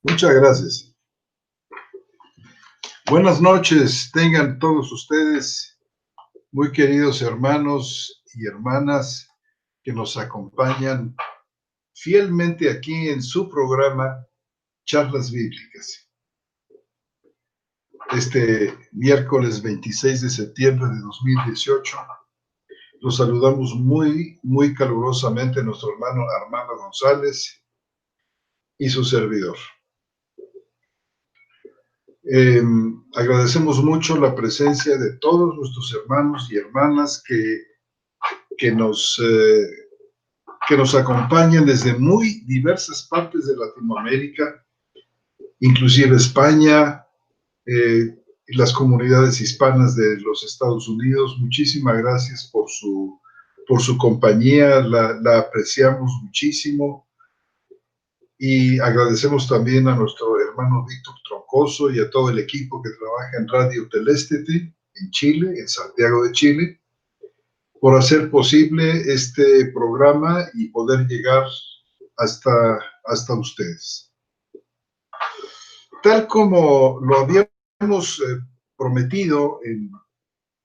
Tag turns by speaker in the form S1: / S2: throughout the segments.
S1: Muchas gracias. Buenas noches, tengan todos ustedes, muy queridos hermanos y hermanas que nos acompañan fielmente aquí en su programa Charlas Bíblicas. Este miércoles 26 de septiembre de 2018, los saludamos muy calurosamente nuestro hermano Armando González y su servidor. Agradecemos mucho la presencia de todos nuestros hermanos y hermanas que nos acompañan desde muy diversas partes de Latinoamérica, inclusive España, y las comunidades hispanas de los Estados Unidos. Muchísimas gracias por su compañía, la apreciamos muchísimo. Y agradecemos también a nuestro hermano Víctor Troncoso y a todo el equipo que trabaja en Radio Telestete, en Chile, en Santiago de Chile, por hacer posible este programa y poder llegar hasta ustedes. Tal como lo habíamos prometido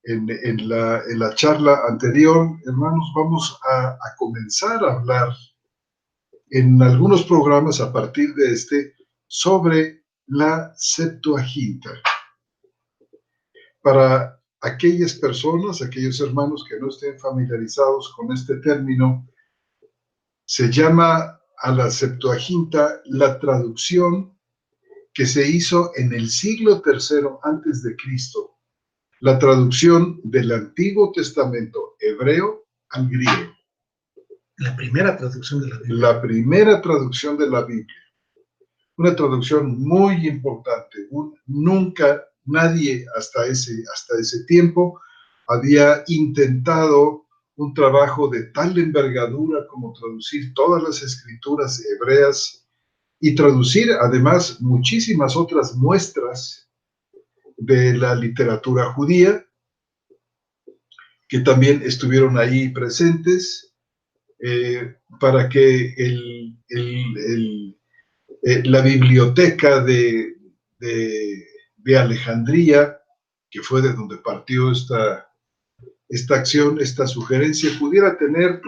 S1: en la charla anterior, hermanos, vamos a comenzar a hablar en algunos programas a partir de este sobre la Septuaginta. Para aquellas personas, aquellos hermanos que no estén familiarizados con este término, se llama a la Septuaginta la traducción que se hizo en el siglo III antes de Cristo, la traducción del Antiguo Testamento hebreo al griego.
S2: La primera traducción de la Biblia.
S1: La primera traducción de la Biblia. Una traducción muy importante. Nunca nadie hasta ese tiempo había intentado un trabajo de tal envergadura como traducir todas las escrituras hebreas y traducir además muchísimas otras muestras de la literatura judía que también estuvieron ahí presentes, para que la biblioteca de Alejandría, que fue de donde partió esta acción, esta sugerencia, pudiera tener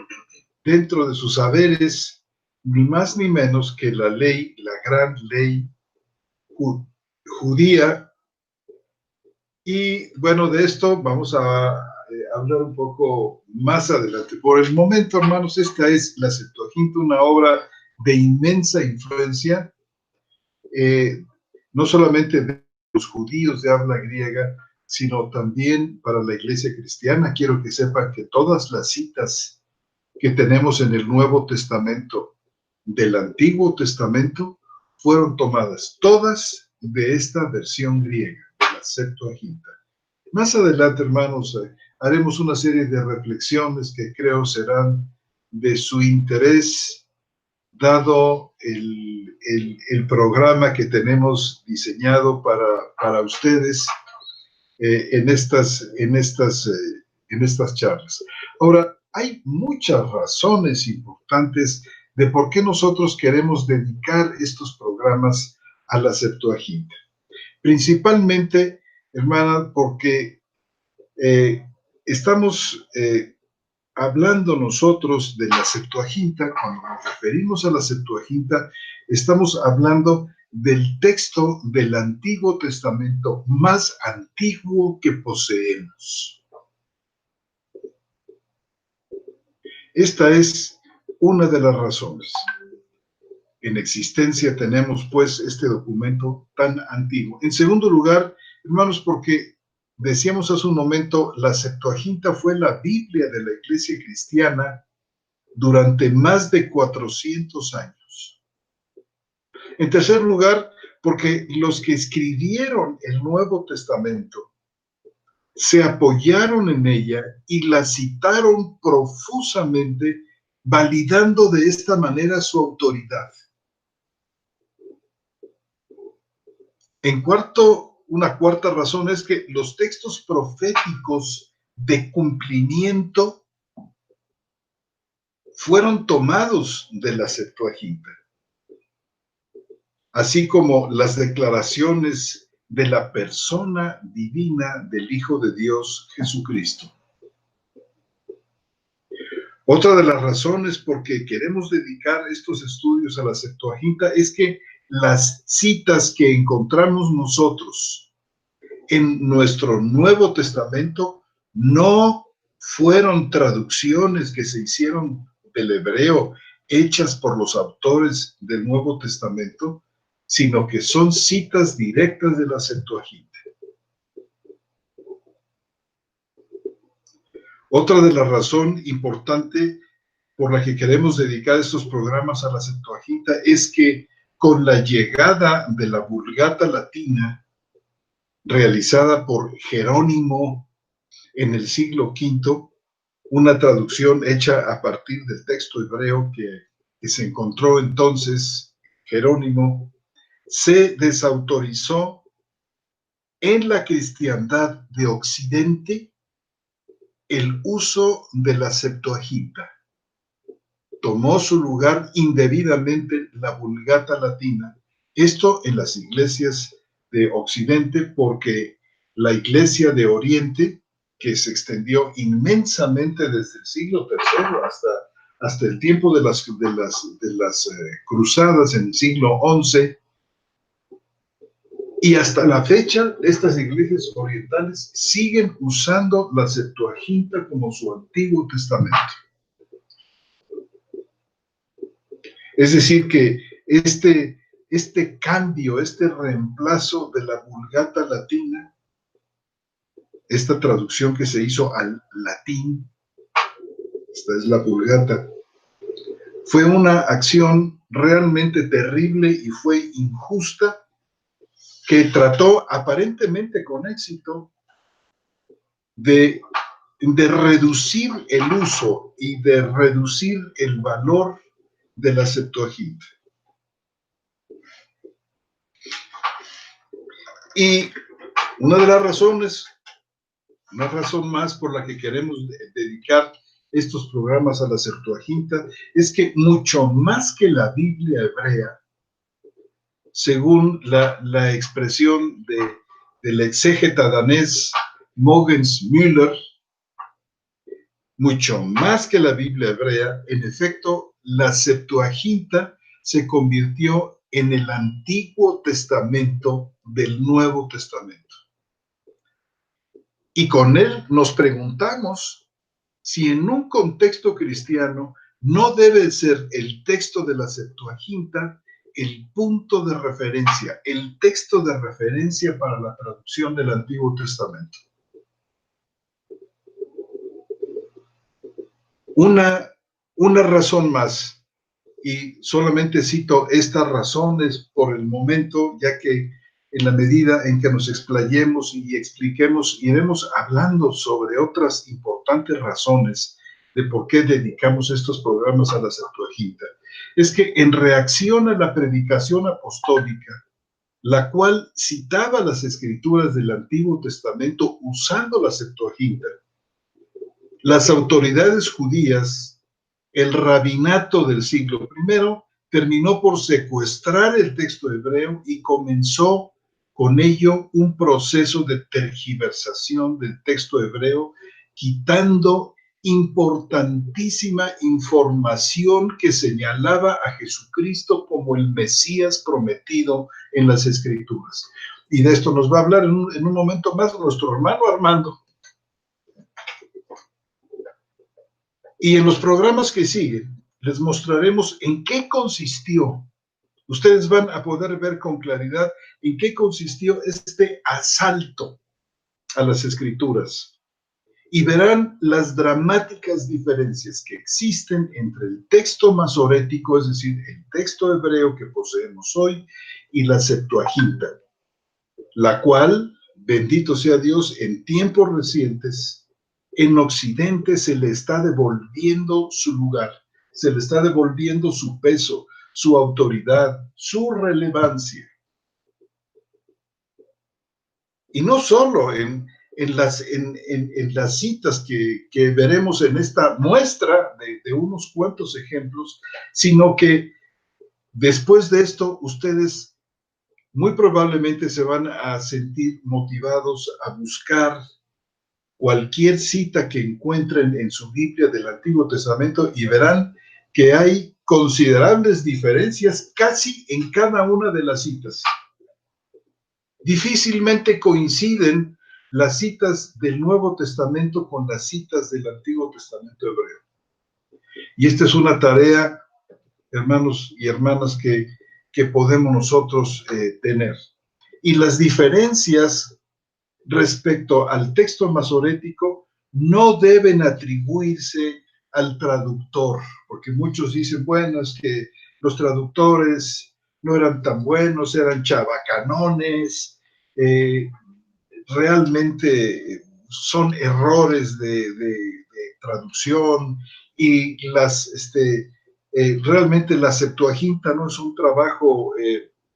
S1: dentro de sus saberes ni más ni menos que la ley, la gran ley judía. Y bueno, de esto vamos a hablar un poco más adelante. Por el momento, hermanos, esta es la Septuaginta, una obra de inmensa influencia, no solamente de los judíos de habla griega, sino también para la iglesia cristiana. Quiero que sepan que todas las citas que tenemos en el Nuevo Testamento del Antiguo Testamento fueron tomadas, todas de esta versión griega, de la Septuaginta. Más adelante, hermanos, haremos una serie de reflexiones que creo serán de su interés, dado el programa que tenemos diseñado para ustedes en estas charlas. Ahora, hay muchas razones importantes de por qué nosotros queremos dedicar estos programas a la Septuaginta. Principalmente, hermana, porque estamos hablando nosotros de la Septuaginta. Cuando nos referimos a la Septuaginta, estamos hablando del texto del Antiguo Testamento más antiguo que poseemos. Esta es una de las razones. En existencia tenemos, pues, este documento tan antiguo. En segundo lugar, hermanos, porque decíamos hace un momento, la Septuaginta fue la Biblia de la Iglesia cristiana durante más de 400 años. En tercer lugar, porque los que escribieron el Nuevo Testamento se apoyaron en ella y la citaron profusamente, validando de esta manera su autoridad. Una cuarta razón es que los textos proféticos de cumplimiento fueron tomados de la Septuaginta. así como las declaraciones de la persona divina del Hijo de Dios, Jesucristo. Otra de las razones por que queremos dedicar estos estudios a la Septuaginta es que las citas que encontramos nosotros en nuestro Nuevo Testamento no fueron traducciones que se hicieron del hebreo, hechas por los autores del Nuevo Testamento, sino que son citas directas de la Septuaginta. Otra de las razones importantes por la que queremos dedicar estos programas a la Septuaginta es que con la llegada de la Vulgata Latina, realizada por Jerónimo en el siglo V, una traducción hecha a partir del texto hebreo que se encontró entonces Jerónimo, se desautorizó en la cristiandad de Occidente el uso de la Septuaginta. Tomó su lugar indebidamente la Vulgata Latina, esto en las iglesias de Occidente, porque la iglesia de Oriente, que se extendió inmensamente desde el siglo III hasta el tiempo de las cruzadas en el siglo XI, y hasta la fecha, estas iglesias orientales siguen usando la Septuaginta como su Antiguo Testamento. Es decir, que este cambio, este reemplazo de la Vulgata Latina, esta traducción que se hizo al latín, esta es la Vulgata, fue una acción realmente terrible y fue injusta, que trató aparentemente con éxito de reducir el uso y de reducir el valor de la Septuaginta. Y una de las razones, una razón más por la que queremos dedicar estos programas a la Septuaginta, es que mucho más que la Biblia hebrea, según la expresión del exégeta danés Mogens Müller, mucho más que la Biblia hebrea, en efecto, la Septuaginta se convirtió en el Antiguo Testamento del Nuevo Testamento. Y con él nos preguntamos si en un contexto cristiano no debe ser el texto de la Septuaginta el punto de referencia, el texto de referencia para la traducción del Antiguo Testamento. Una razón más, y solamente cito estas razones por el momento, ya que en la medida en que nos explayemos y expliquemos, iremos hablando sobre otras importantes razones de por qué dedicamos estos programas a la Septuaginta. Es que en reacción a la predicación apostólica, la cual citaba las escrituras del Antiguo Testamento usando la Septuaginta, las autoridades judías, el rabinato del siglo I, terminó por secuestrar el texto hebreo y comenzó con ello un proceso de tergiversación del texto hebreo, quitando importantísima información que señalaba a Jesucristo como el Mesías prometido en las Escrituras. Y de esto nos va a hablar en un momento más nuestro hermano Armando. Y en los programas que siguen, les mostraremos en qué consistió. Ustedes van a poder ver con claridad en qué consistió este asalto a las Escrituras. Y verán las dramáticas diferencias que existen entre el texto masorético, es decir, el texto hebreo que poseemos hoy, y la Septuaginta, la cual, bendito sea Dios, en tiempos recientes, en Occidente se le está devolviendo su lugar, se le está devolviendo su peso, su autoridad, su relevancia. Y no solo en las citas que veremos en esta muestra de unos cuantos ejemplos, sino que después de esto ustedes muy probablemente se van a sentir motivados a buscar cualquier cita que encuentren en su Biblia del Antiguo Testamento y verán que hay considerables diferencias casi en cada una de las citas. Difícilmente coinciden las citas del Nuevo Testamento con las citas del Antiguo Testamento hebreo. Y esta es una tarea, hermanos y hermanas, que podemos nosotros tener. Y las diferencias respecto al texto masorético no deben atribuirse al traductor, porque muchos dicen, bueno, es que los traductores no eran tan buenos, eran chabacanones, realmente son errores de traducción y realmente la Septuaginta no es un trabajo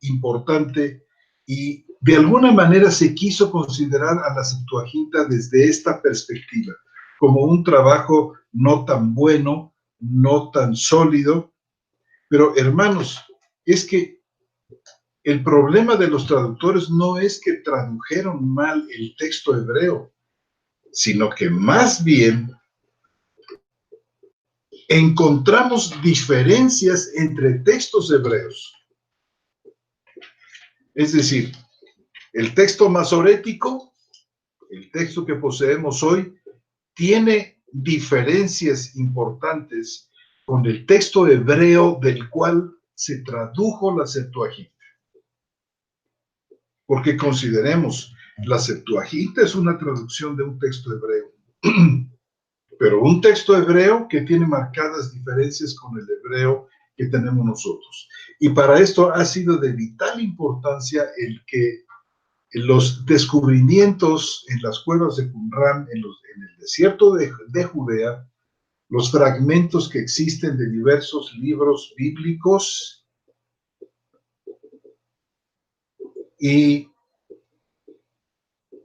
S1: importante y de alguna manera se quiso considerar a la Septuaginta desde esta perspectiva, como un trabajo no tan bueno, no tan sólido, pero hermanos, es que el problema de los traductores no es que tradujeron mal el texto hebreo, sino que más bien encontramos diferencias entre textos hebreos. Es decir, el texto masorético, el texto que poseemos hoy, tiene diferencias importantes con el texto hebreo del cual se tradujo la Septuaginta. Porque consideremos, la Septuaginta es una traducción de un texto hebreo, pero un texto hebreo que tiene marcadas diferencias con el hebreo que tenemos nosotros. Y para esto ha sido de vital importancia el que los descubrimientos en las cuevas de Qumran, en el desierto de Judea, los fragmentos que existen de diversos libros bíblicos y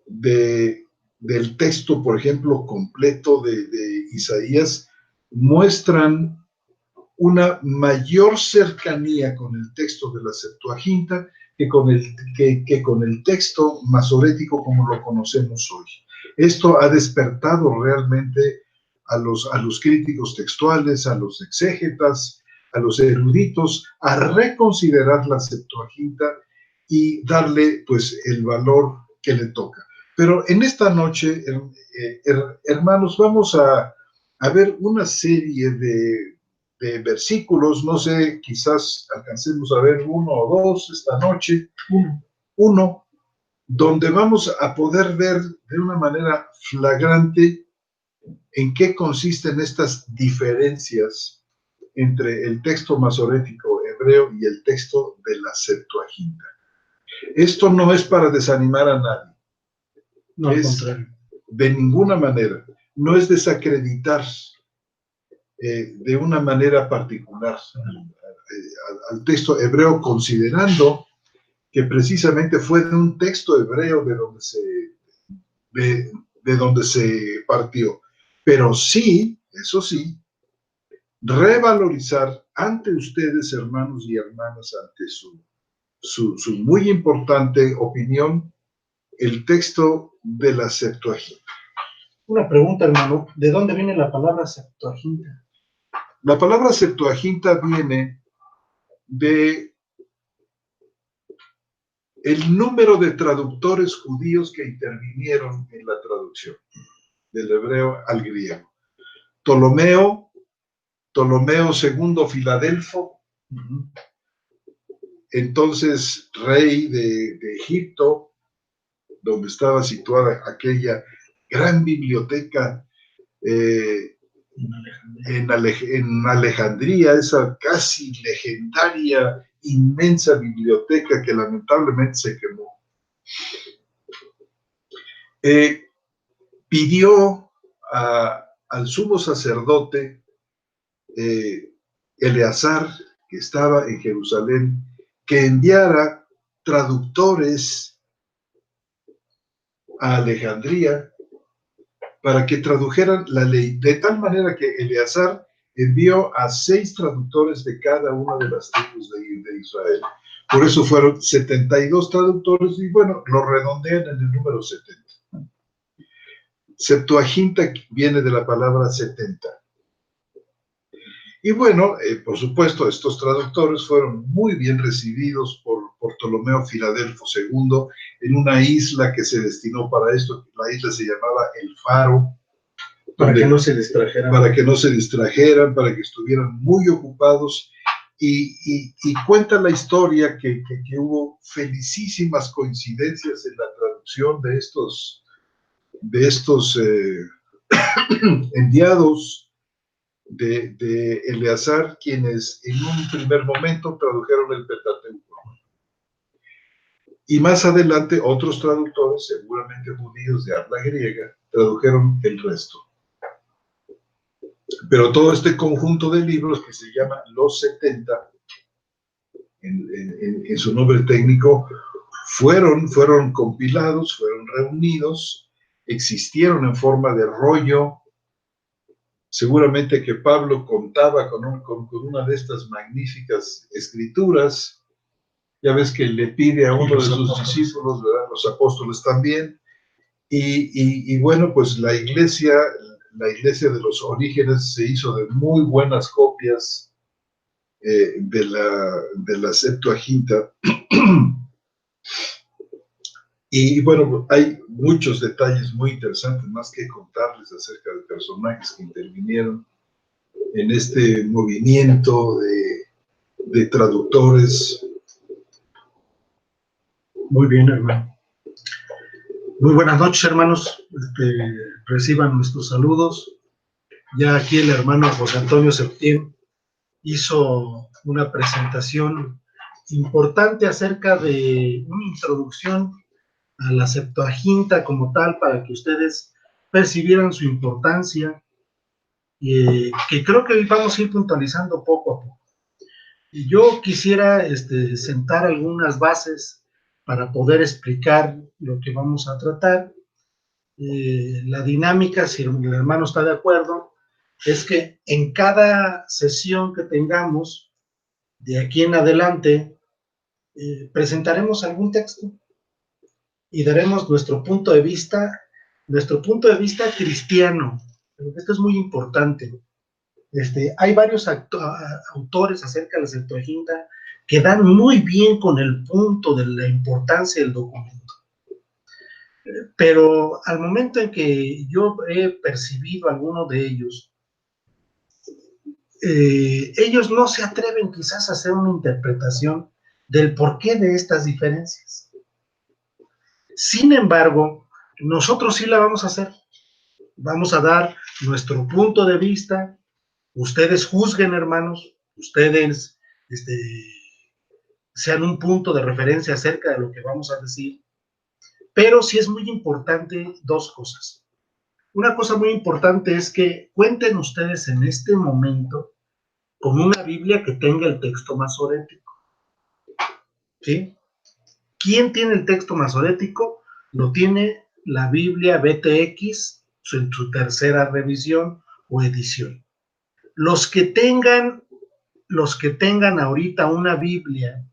S1: del texto, por ejemplo, completo de Isaías, muestran una mayor cercanía con el texto de la Septuaginta que con el texto masorético como lo conocemos hoy. Esto ha despertado realmente a los críticos textuales, a los exégetas, a los eruditos, a reconsiderar la Septuaginta y darle pues el valor que le toca. Pero en esta noche, hermanos, vamos a ver una serie de versículos, no sé, quizás alcancemos a ver uno o dos esta noche, uno, donde vamos a poder ver de una manera flagrante en qué consisten estas diferencias entre el texto masorético hebreo y el texto de la Septuaginta. Esto no es para desanimar a nadie.
S2: No, al contrario.
S1: De ninguna manera. No es desacreditar de una manera particular al texto hebreo, considerando que precisamente fue de un texto hebreo de donde se partió. Pero sí, eso sí, revalorizar ante ustedes, hermanos y hermanas, ante su muy importante opinión, el texto de la Septuaginta.
S2: Una pregunta, hermano, ¿de dónde viene la palabra Septuaginta?
S1: La palabra Septuaginta viene de el número de traductores judíos que intervinieron en la traducción del hebreo al griego. Ptolomeo II Filadelfo, entonces rey de Egipto, donde estaba situada aquella gran biblioteca en Alejandría, esa casi legendaria, inmensa biblioteca que lamentablemente se quemó. Pidió al sumo sacerdote Eleazar, que estaba en Jerusalén, que enviara traductores a Alejandría para que tradujeran la ley, de tal manera que Eleazar envió a 6 traductores de cada una de las tribus de Israel. Por eso fueron 72 traductores y bueno, lo redondean en el número 70. Septuaginta viene de la palabra 70. Y bueno, por supuesto, estos traductores fueron muy bien recibidos por Ptolomeo Filadelfo II en una isla que se destinó para esto. La isla se llamaba El Faro.
S2: Para que no se distrajeran.
S1: Para que no se distrajeran, para que estuvieran muy ocupados. Y cuenta la historia que hubo felicísimas coincidencias en la traducción de estos enviados de Eleazar, quienes en un primer momento tradujeron el Pentateuco. Y más adelante otros traductores, seguramente judíos de habla griega, tradujeron el resto. Pero todo este conjunto de libros que se llama Los 70, en su nombre técnico, fueron compilados, fueron reunidos, existieron en forma de rollo. Seguramente que Pablo contaba con una de estas magníficas escrituras. Ya ves que le pide a uno de sus discípulos, ¿verdad? Los apóstoles también. Y bueno, pues la iglesia de los orígenes se hizo de muy buenas copias de la Septuaginta. Y bueno, hay muchos detalles muy interesantes más que contarles acerca de personajes que intervinieron en este movimiento de traductores.
S2: Muy bien, hermano. Muy buenas noches, hermanos. Reciban nuestros saludos. Ya aquí el hermano José Antonio Septién hizo una presentación importante acerca de una introducción a la Septuaginta como tal, para que ustedes percibieran su importancia, que creo que vamos a ir puntualizando poco a poco. Y yo quisiera sentar algunas bases para poder explicar lo que vamos a tratar. La dinámica, si el hermano está de acuerdo, es que en cada sesión que tengamos, de aquí en adelante, presentaremos algún texto y daremos nuestro punto de vista cristiano. Esto es muy importante. Hay varios autores acerca de la Septuaginta que dan muy bien con el punto de la importancia del documento. Pero al momento en que yo he percibido a alguno de ellos, ellos no se atreven quizás a hacer una interpretación del porqué de estas diferencias. Sin embargo, nosotros sí la vamos a hacer. Vamos a dar nuestro punto de vista. Ustedes juzguen, hermanos. Ustedes sean un punto de referencia acerca de lo que vamos a decir. Pero sí es muy importante dos cosas. Una cosa muy importante es que cuenten ustedes en este momento con una Biblia que tenga el texto masorético. ¿Sí? ¿Quién tiene el texto masorético? Lo tiene la Biblia BTX en su tercera revisión o edición. Los que tengan ahorita una Biblia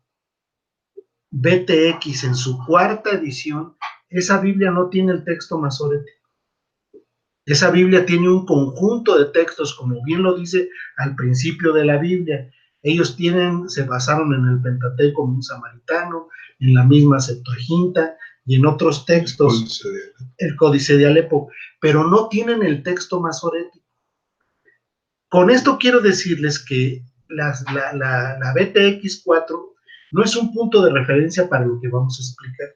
S2: BTX en su cuarta edición, esa Biblia no tiene el texto masorético. Esa Biblia tiene un conjunto de textos, como bien lo dice al principio de la Biblia. Ellos se basaron en el Pentateuco samaritano, en la misma Septuaginta y en otros textos, el Códice de Alepo, pero no tienen el texto masorético. Con esto quiero decirles que la BTX 4 no es un punto de referencia para lo que vamos a explicar.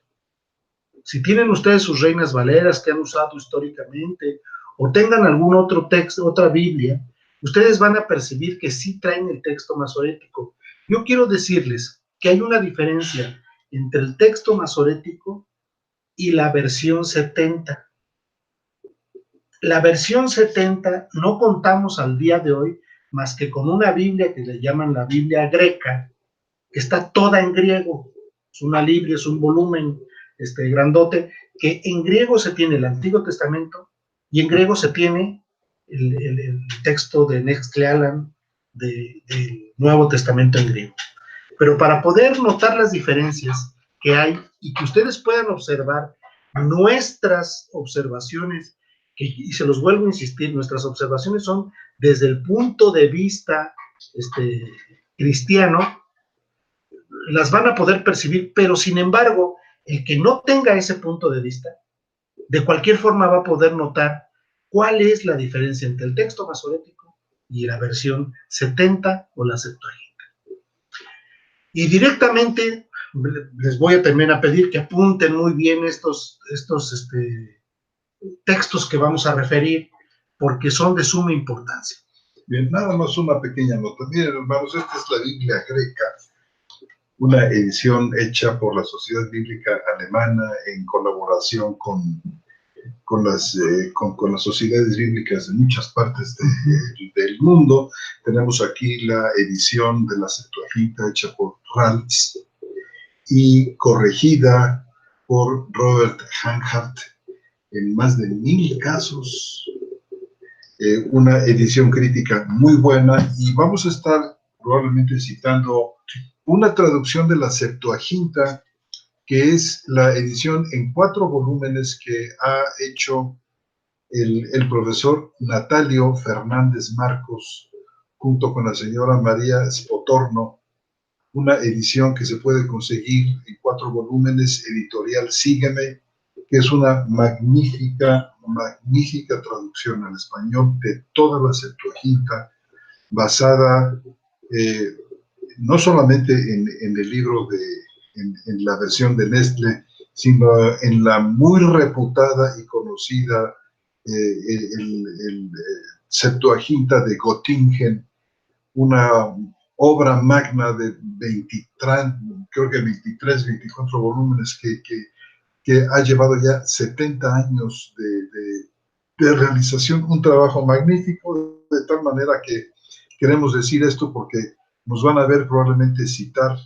S2: Si tienen ustedes sus Reinas Valeras que han usado históricamente, o tengan algún otro texto, otra Biblia, ustedes van a percibir que sí traen el texto masorético. Yo quiero decirles que hay una diferencia entre el texto masorético y la versión 70. La versión 70 no contamos al día de hoy más que con una Biblia que le llaman la Biblia greca, que está toda en griego. Es una Biblia, es un volumen grandote, que en griego se tiene el Antiguo Testamento y en griego se tiene el texto de Nextlealan del Nuevo Testamento en griego. Pero para poder notar las diferencias que hay y que ustedes puedan observar nuestras observaciones, y se los vuelvo a insistir, nuestras observaciones son desde el punto de vista cristiano, las van a poder percibir, pero sin embargo, el que no tenga ese punto de vista, de cualquier forma va a poder notar cuál es la diferencia entre el texto masorético y la versión 70 o la Septuaginta. Y directamente les voy a también a pedir que apunten muy bien estos textos que vamos a referir, porque son de suma importancia.
S1: Bien, nada más una pequeña nota. Miren, hermanos, esta es la Biblia greca, una edición hecha por la Sociedad Bíblica Alemana en colaboración con las sociedades bíblicas de muchas partes del mundo. Tenemos aquí la edición de la Septuaginta hecha por Ralph y corregida por Robert Hanhart en más de 1000 casos. Una edición crítica muy buena, y vamos a estar probablemente citando una traducción de la Septuaginta, que es la edición en 4 volúmenes que ha hecho el profesor Natalio Fernández Marcos, junto con la señora María Spotorno, una edición que se puede conseguir en 4 volúmenes, editorial Sígueme, que es una magnífica traducción al español de toda la Septuaginta, basada no solamente en el libro en la versión de Nestle, sino en la muy reputada y conocida el Septuaginta de Göttingen, una obra magna de 24 volúmenes que ha llevado ya 70 años de realización, un trabajo magnífico, de tal manera que queremos decir esto porque nos van a ver probablemente citar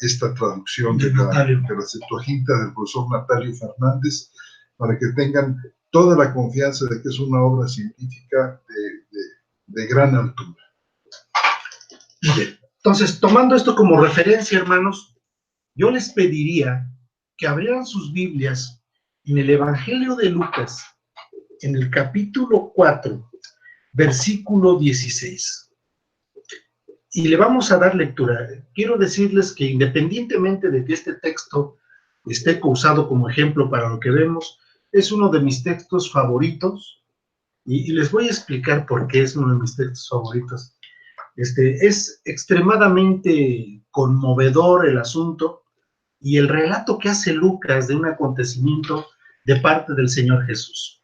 S1: esta traducción de la Septuaginta del profesor Natalio Fernández, para que tengan toda la confianza de que es una obra científica de gran altura.
S2: Bien. Entonces, tomando esto como referencia, hermanos, yo les pediría que abrieran sus Biblias en el Evangelio de Lucas, en el capítulo 4, versículo 16. Y le vamos a dar lectura. Quiero decirles que independientemente de que este texto esté usado como ejemplo para lo que vemos, es uno de mis textos favoritos, y les voy a explicar por qué es uno de mis textos favoritos. Es extremadamente conmovedor el asunto y el relato que hace Lucas de un acontecimiento de parte del Señor Jesús.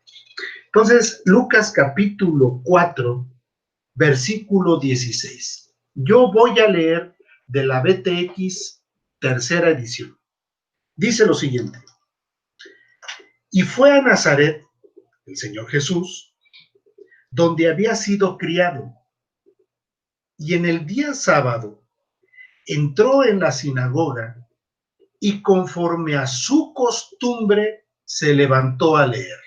S2: Entonces, Lucas capítulo 4, versículo 16. Yo voy a leer de la BTX tercera edición. Dice lo siguiente: y fue a Nazaret el Señor Jesús, donde había sido criado, y en el día sábado entró en la sinagoga y conforme a su costumbre se levantó a leer.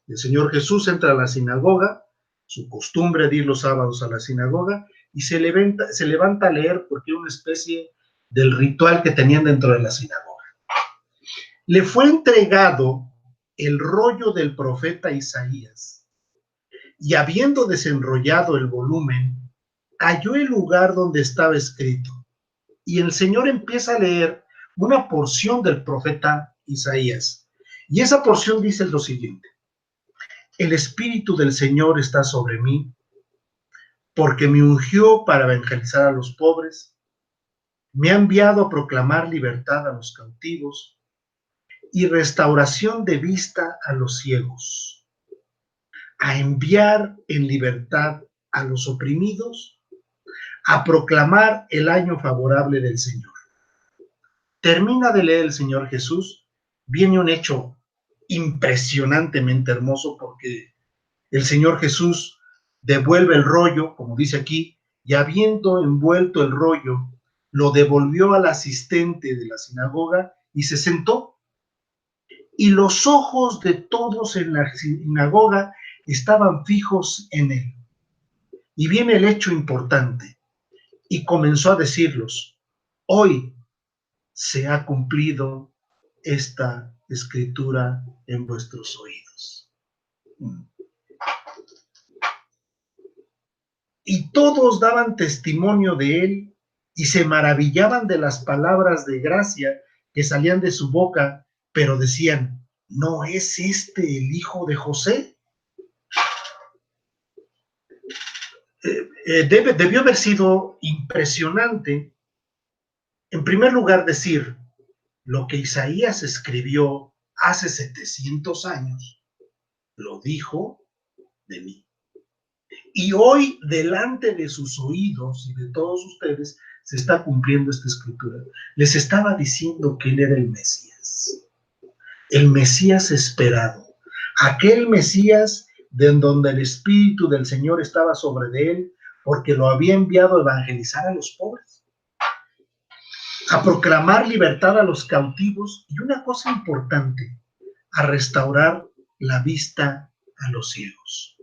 S2: El Señor Jesús entra a la sinagoga, su costumbre de ir los sábados a la sinagoga, y se levanta a leer porque era una especie del ritual que tenían dentro de la sinagoga. Le fue entregado el rollo del profeta Isaías, y habiendo desenrollado el volumen, halló el lugar donde estaba escrito, y el Señor empieza a leer una porción del profeta Isaías, y esa porción dice lo siguiente: el Espíritu del Señor está sobre mí, porque me ungió para evangelizar a los pobres, me ha enviado a proclamar libertad a los cautivos y restauración de vista a los ciegos, a enviar en libertad a los oprimidos, a proclamar el año favorable del Señor. Termina de leer el Señor Jesús, viene un hecho impresionantemente hermoso, porque el Señor Jesús devuelve el rollo, como dice aquí, y habiendo envuelto el rollo, lo devolvió al asistente de la sinagoga y se sentó. Y los ojos de todos en la sinagoga estaban fijos en él. Y viene el hecho importante: y comenzó a decirlos: hoy se ha cumplido esta escritura en vuestros oídos. Y todos daban testimonio de él y se maravillaban de las palabras de gracia que salían de su boca, pero decían: ¿no es este el hijo de José? Debió haber sido impresionante, en primer lugar, decir: lo que Isaías escribió hace 700 años, lo dijo de mí. Y hoy, delante de sus oídos y de todos ustedes, se está cumpliendo esta escritura. Les estaba diciendo que él era el Mesías esperado, aquel Mesías de donde el Espíritu del Señor estaba sobre de él, porque lo había enviado a evangelizar a los pobres, a proclamar libertad a los cautivos y, una cosa importante, a restaurar la vista a los ciegos.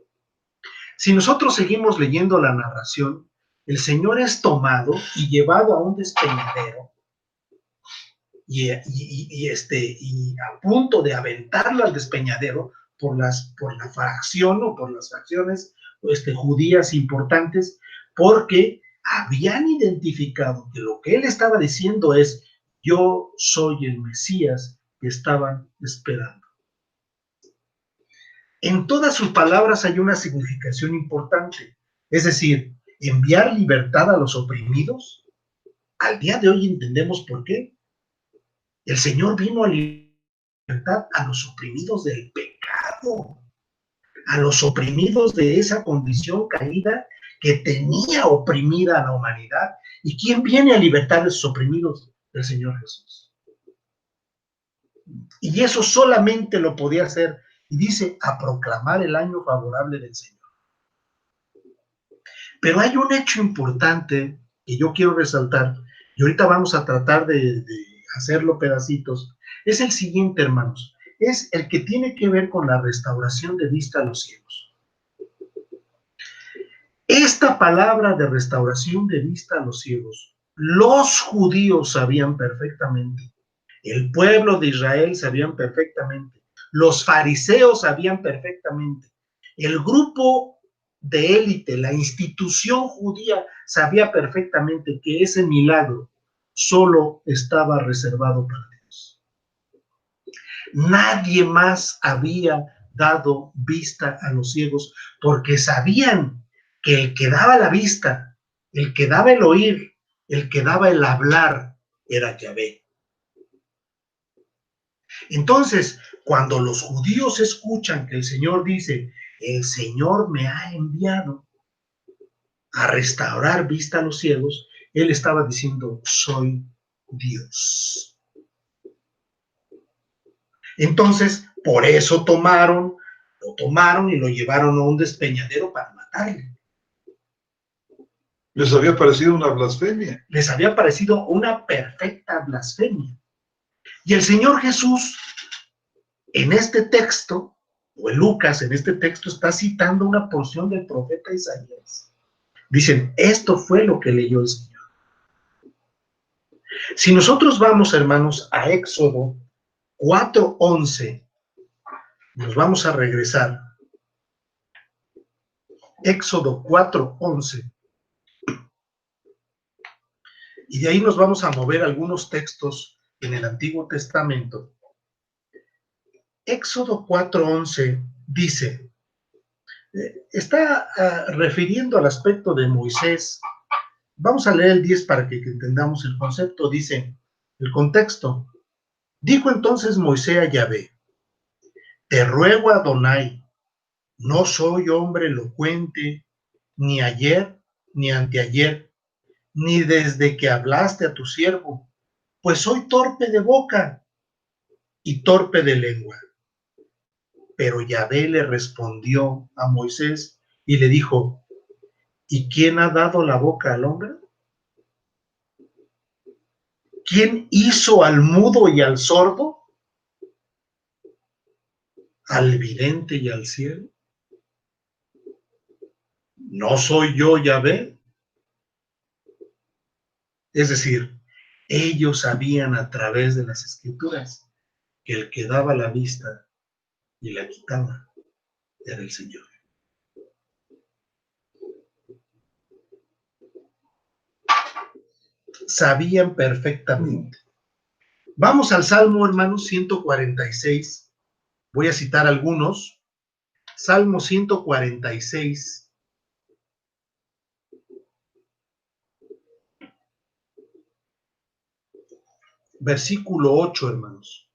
S2: Si nosotros seguimos leyendo la narración, el Señor es tomado y llevado a un despeñadero y a punto de aventarlo al despeñadero por la fracción o por las fracciones judías importantes, porque habían identificado que lo que él estaba diciendo es: yo soy el Mesías que estaban esperando. En todas sus palabras hay una significación importante, es decir, enviar libertad a los oprimidos. Al día de hoy entendemos por qué. El Señor vino a libertad a los oprimidos del pecado, a los oprimidos de esa condición caída que tenía oprimida a la humanidad. ¿Y quién viene a libertar a esos oprimidos? El Señor Jesús. Y eso solamente lo podía hacer, y dice, a proclamar el año favorable del Señor. Pero hay un hecho importante que yo quiero resaltar, y ahorita vamos a tratar de hacerlo pedacitos. Es el siguiente, hermanos. Es el que tiene que ver con la restauración de vista a los ciegos. Esta palabra de restauración de vista a los ciegos, los judíos sabían perfectamente, el pueblo de Israel sabían perfectamente, los fariseos sabían perfectamente, el grupo de élite, la institución judía sabía perfectamente que ese milagro solo estaba reservado para Dios. Nadie más había dado vista a los ciegos, porque sabían que el que daba la vista, el que daba el oír, el que daba el hablar, era Yahvé. Entonces, cuando los judíos escuchan que el Señor dice: el Señor me ha enviado a restaurar vista a los ciegos, él estaba diciendo: soy Dios. Entonces, por eso lo tomaron y lo llevaron a un despeñadero para matarle.
S1: Les había parecido una blasfemia.
S2: Les había parecido una perfecta blasfemia. Y el Señor Jesús, en este texto, o en Lucas, en este texto, está citando una porción del profeta Isaías. Dicen, esto fue lo que leyó el Señor. Si nosotros vamos, hermanos, a Éxodo 4:11, nos vamos a regresar. Éxodo 4:11. Y de ahí nos vamos a mover algunos textos en el Antiguo Testamento. Éxodo 4:11 dice, está refiriendo al aspecto de Moisés. Vamos a leer el 10 para que entendamos el concepto. Dice, el contexto: dijo entonces Moisés a Yahvé: te ruego, Adonai, no soy hombre elocuente, ni ayer, ni anteayer, ni desde que hablaste a tu siervo, pues soy torpe de boca y torpe de lengua. Pero Yahvé le respondió a Moisés y le dijo: ¿y quién ha dado la boca al hombre? ¿Quién hizo al mudo y al sordo? ¿Al vidente y al ciego? ¿No soy yo Yahvé? Es decir, ellos sabían a través de las Escrituras que el que daba la vista y la quitaba era el Señor. Sabían perfectamente. Vamos al Salmo, hermanos, 146. Voy a citar algunos. Salmo 146. Versículo 8, hermanos.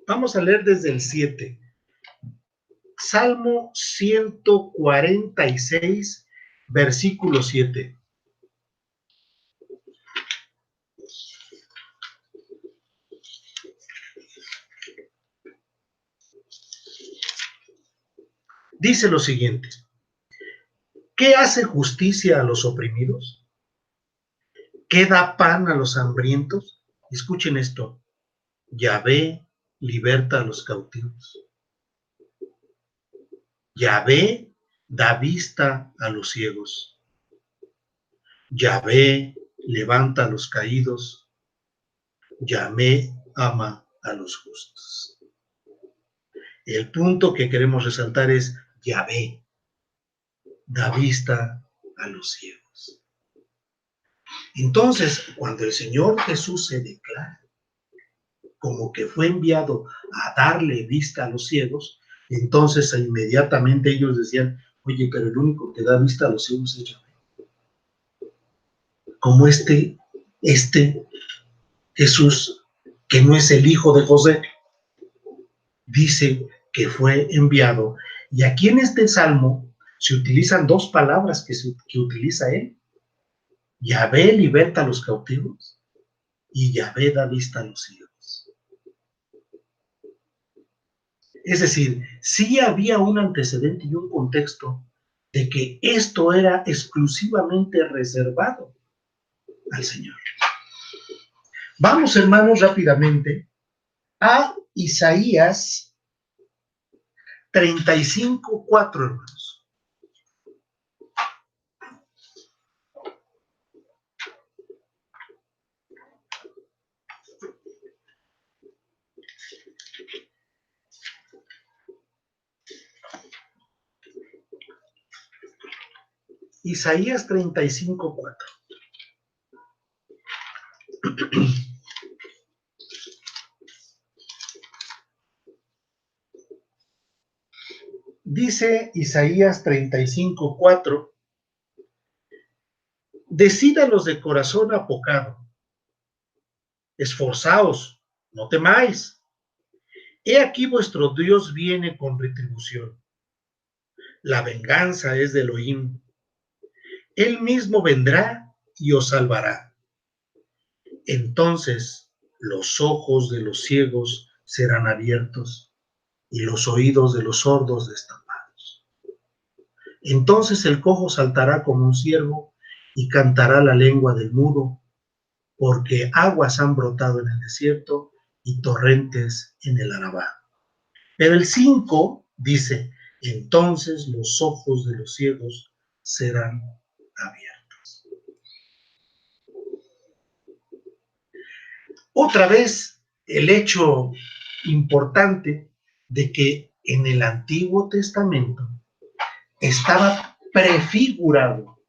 S2: Vamos a leer desde el 7. Salmo 146, versículo 7. Dice lo siguiente: ¿qué hace justicia a los oprimidos? ¿Qué da pan a los hambrientos? Escuchen esto: Yahvé liberta a los cautivos. Yahvé da vista a los ciegos. Yahvé levanta a los caídos. Yahvé ama a los justos. El punto que queremos resaltar es: Yahvé da vista a los ciegos. Entonces, cuando el Señor Jesús se declara como que fue enviado a darle vista a los ciegos, entonces inmediatamente ellos decían: oye, pero el único que da vista a los ciegos es Yahvé. Como este Jesús, que no es el hijo de José, dice que fue enviado. Y aquí en este salmo se utilizan dos palabras que utiliza él: Yahvé liberta a los cautivos y Yahvé da vista a los ciegos. Es decir, sí había un antecedente y un contexto de que esto era exclusivamente reservado al Señor. Vamos, hermanos, rápidamente a Isaías 35:4, hermanos. Isaías 35:4. Dice Isaías 35:4: decídalos de corazón apocado, esforzaos, no temáis. He aquí vuestro Dios viene con retribución. La venganza es de Elohim. Él mismo vendrá y os salvará. Entonces los ojos de los ciegos serán abiertos y los oídos de los sordos destapados. Entonces el cojo saltará como un ciervo y cantará la lengua del mudo, porque aguas han brotado en el desierto y torrentes en el Arabá. Pero el 5 dice: entonces los ojos de los ciegos serán abiertos. Otra vez, el hecho importante de que en el Antiguo Testamento estaba prefigurado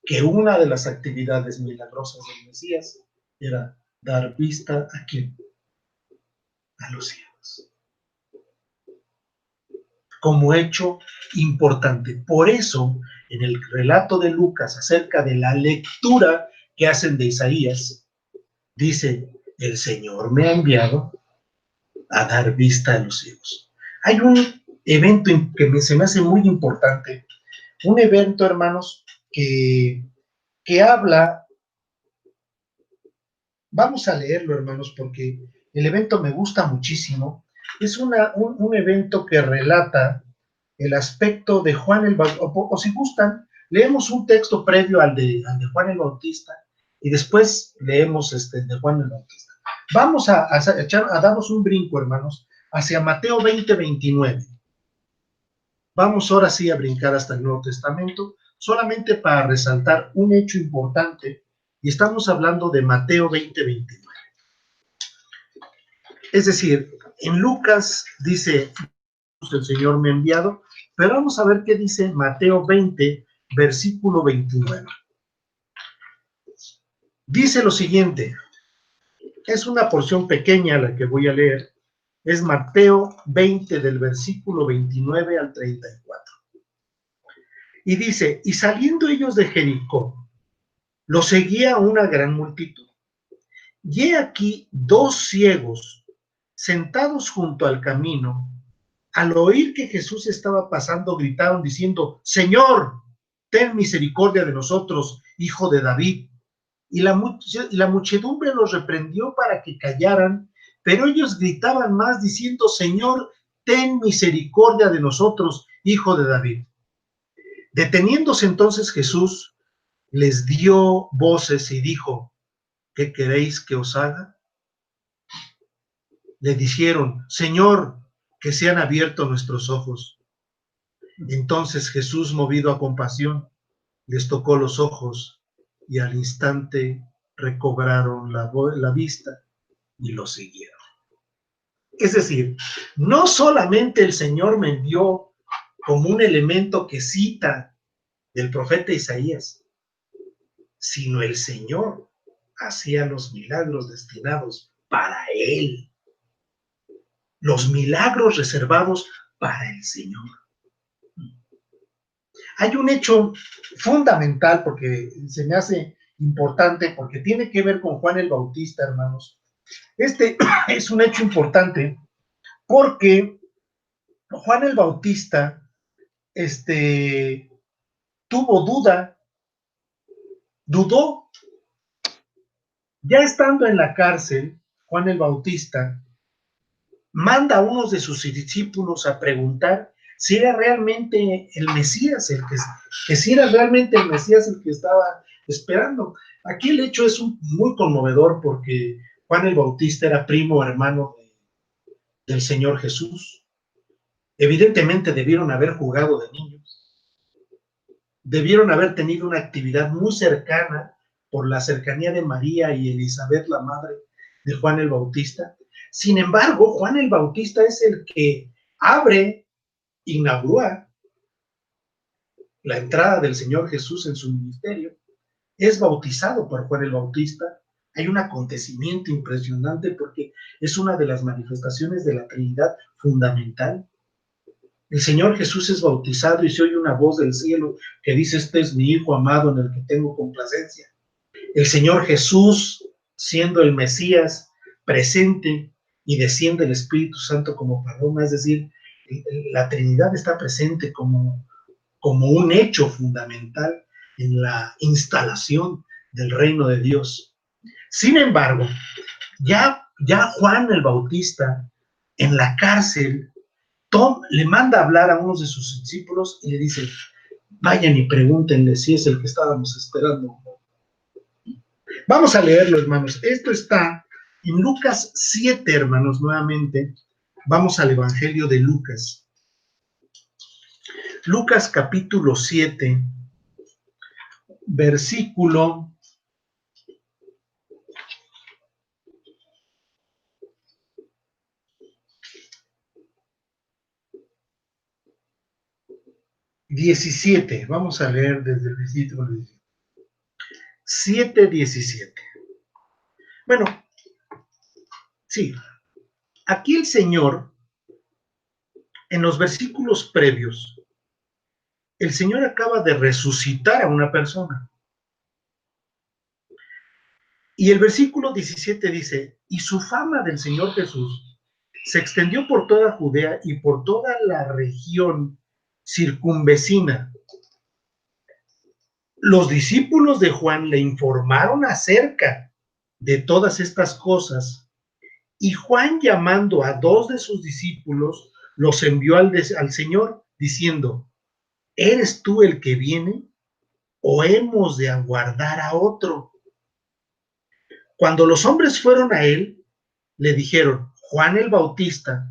S2: que una de las actividades milagrosas del Mesías era dar vista ¿a quién? A los ciegos. Como hecho importante. Por eso, en el relato de Lucas acerca de la lectura que hacen de Isaías, dice: el Señor me ha enviado a dar vista a los ciegos. Hay un evento que se me hace muy importante, un evento, hermanos, que habla, vamos a leerlo, hermanos, porque el evento me gusta muchísimo. Es un evento que relata el aspecto de Juan el Bautista, o si gustan, Leemos un texto previo al de Juan el Bautista y después leemos el de Juan el Bautista. Vamos a darnos un brinco, hermanos, hacia Mateo 20:29. Vamos ahora sí a brincar hasta el Nuevo Testamento, solamente para resaltar un hecho importante, y estamos hablando de Mateo 20:29. Es decir, en Lucas dice, el Señor me ha enviado, pero vamos a ver qué dice Mateo 20, versículo 29. Dice lo siguiente, es una porción pequeña la que voy a leer, es Mateo 20 del versículo 29 al 34. Y dice, y saliendo ellos de Jericó, lo seguía una gran multitud. Y he aquí 2 ciegos sentados junto al camino. Al oír que Jesús estaba pasando, gritaron diciendo, Señor, ten misericordia de nosotros, hijo de David. Y la muchedumbre los reprendió para que callaran, pero ellos gritaban más diciendo, Señor, ten misericordia de nosotros, hijo de David. Deteniéndose entonces Jesús, les dio voces y dijo, ¿qué queréis que os haga? Le dijeron, Señor, que sean abiertos nuestros ojos. Entonces Jesús, movido a compasión, les tocó los ojos y al instante recobraron la vista y lo siguieron. Es decir, no solamente el Señor me envió como un elemento que cita del profeta Isaías, sino el Señor hacía los milagros destinados para Él. Los milagros reservados para el Señor. Hay un hecho fundamental porque se me hace importante, porque tiene que ver con Juan el Bautista, hermanos. Este es un hecho importante porque Juan el Bautista tuvo dudó. Ya estando en la cárcel, Juan el Bautista manda a unos de sus discípulos a preguntar si era realmente el Mesías, que si era realmente el Mesías el que estaba esperando. Aquí el hecho es muy conmovedor porque Juan el Bautista era primo hermano del Señor Jesús. Evidentemente debieron haber jugado de niños, debieron haber tenido una actividad muy cercana por la cercanía de María y Elizabeth, la madre de Juan el Bautista. Sin embargo, Juan el Bautista es el que inaugura la entrada del Señor Jesús en su ministerio. Es bautizado por Juan el Bautista. Hay un acontecimiento impresionante porque es una de las manifestaciones de la Trinidad fundamental. El Señor Jesús es bautizado y se oye una voz del cielo que dice, este es mi Hijo amado en el que tengo complacencia. El Señor Jesús, siendo el Mesías presente, y desciende el Espíritu Santo como paloma, es decir, la Trinidad está presente como un hecho fundamental en la instalación del reino de Dios. Sin embargo, ya Juan el Bautista en la cárcel le manda a hablar a unos de sus discípulos y le dice, vayan y pregúntenle si es el que estábamos esperando. Vamos a leerlo, hermanos. Esto está en Lucas 7, hermanos, nuevamente. Vamos al Evangelio de Lucas. Lucas capítulo 7, versículo 17. Vamos a leer desde el versículo 7:17. Bueno, sí, aquí el Señor, en los versículos previos, el Señor acaba de resucitar a una persona. Y el versículo 17 dice, y su fama del Señor Jesús se extendió por toda Judea y por toda la región circunvecina. Los discípulos de Juan le informaron acerca de todas estas cosas, y Juan, llamando a 2 de sus discípulos, los envió al Señor, diciendo, ¿eres tú el que viene o hemos de aguardar a otro? Cuando los hombres fueron a él, le dijeron: Juan el Bautista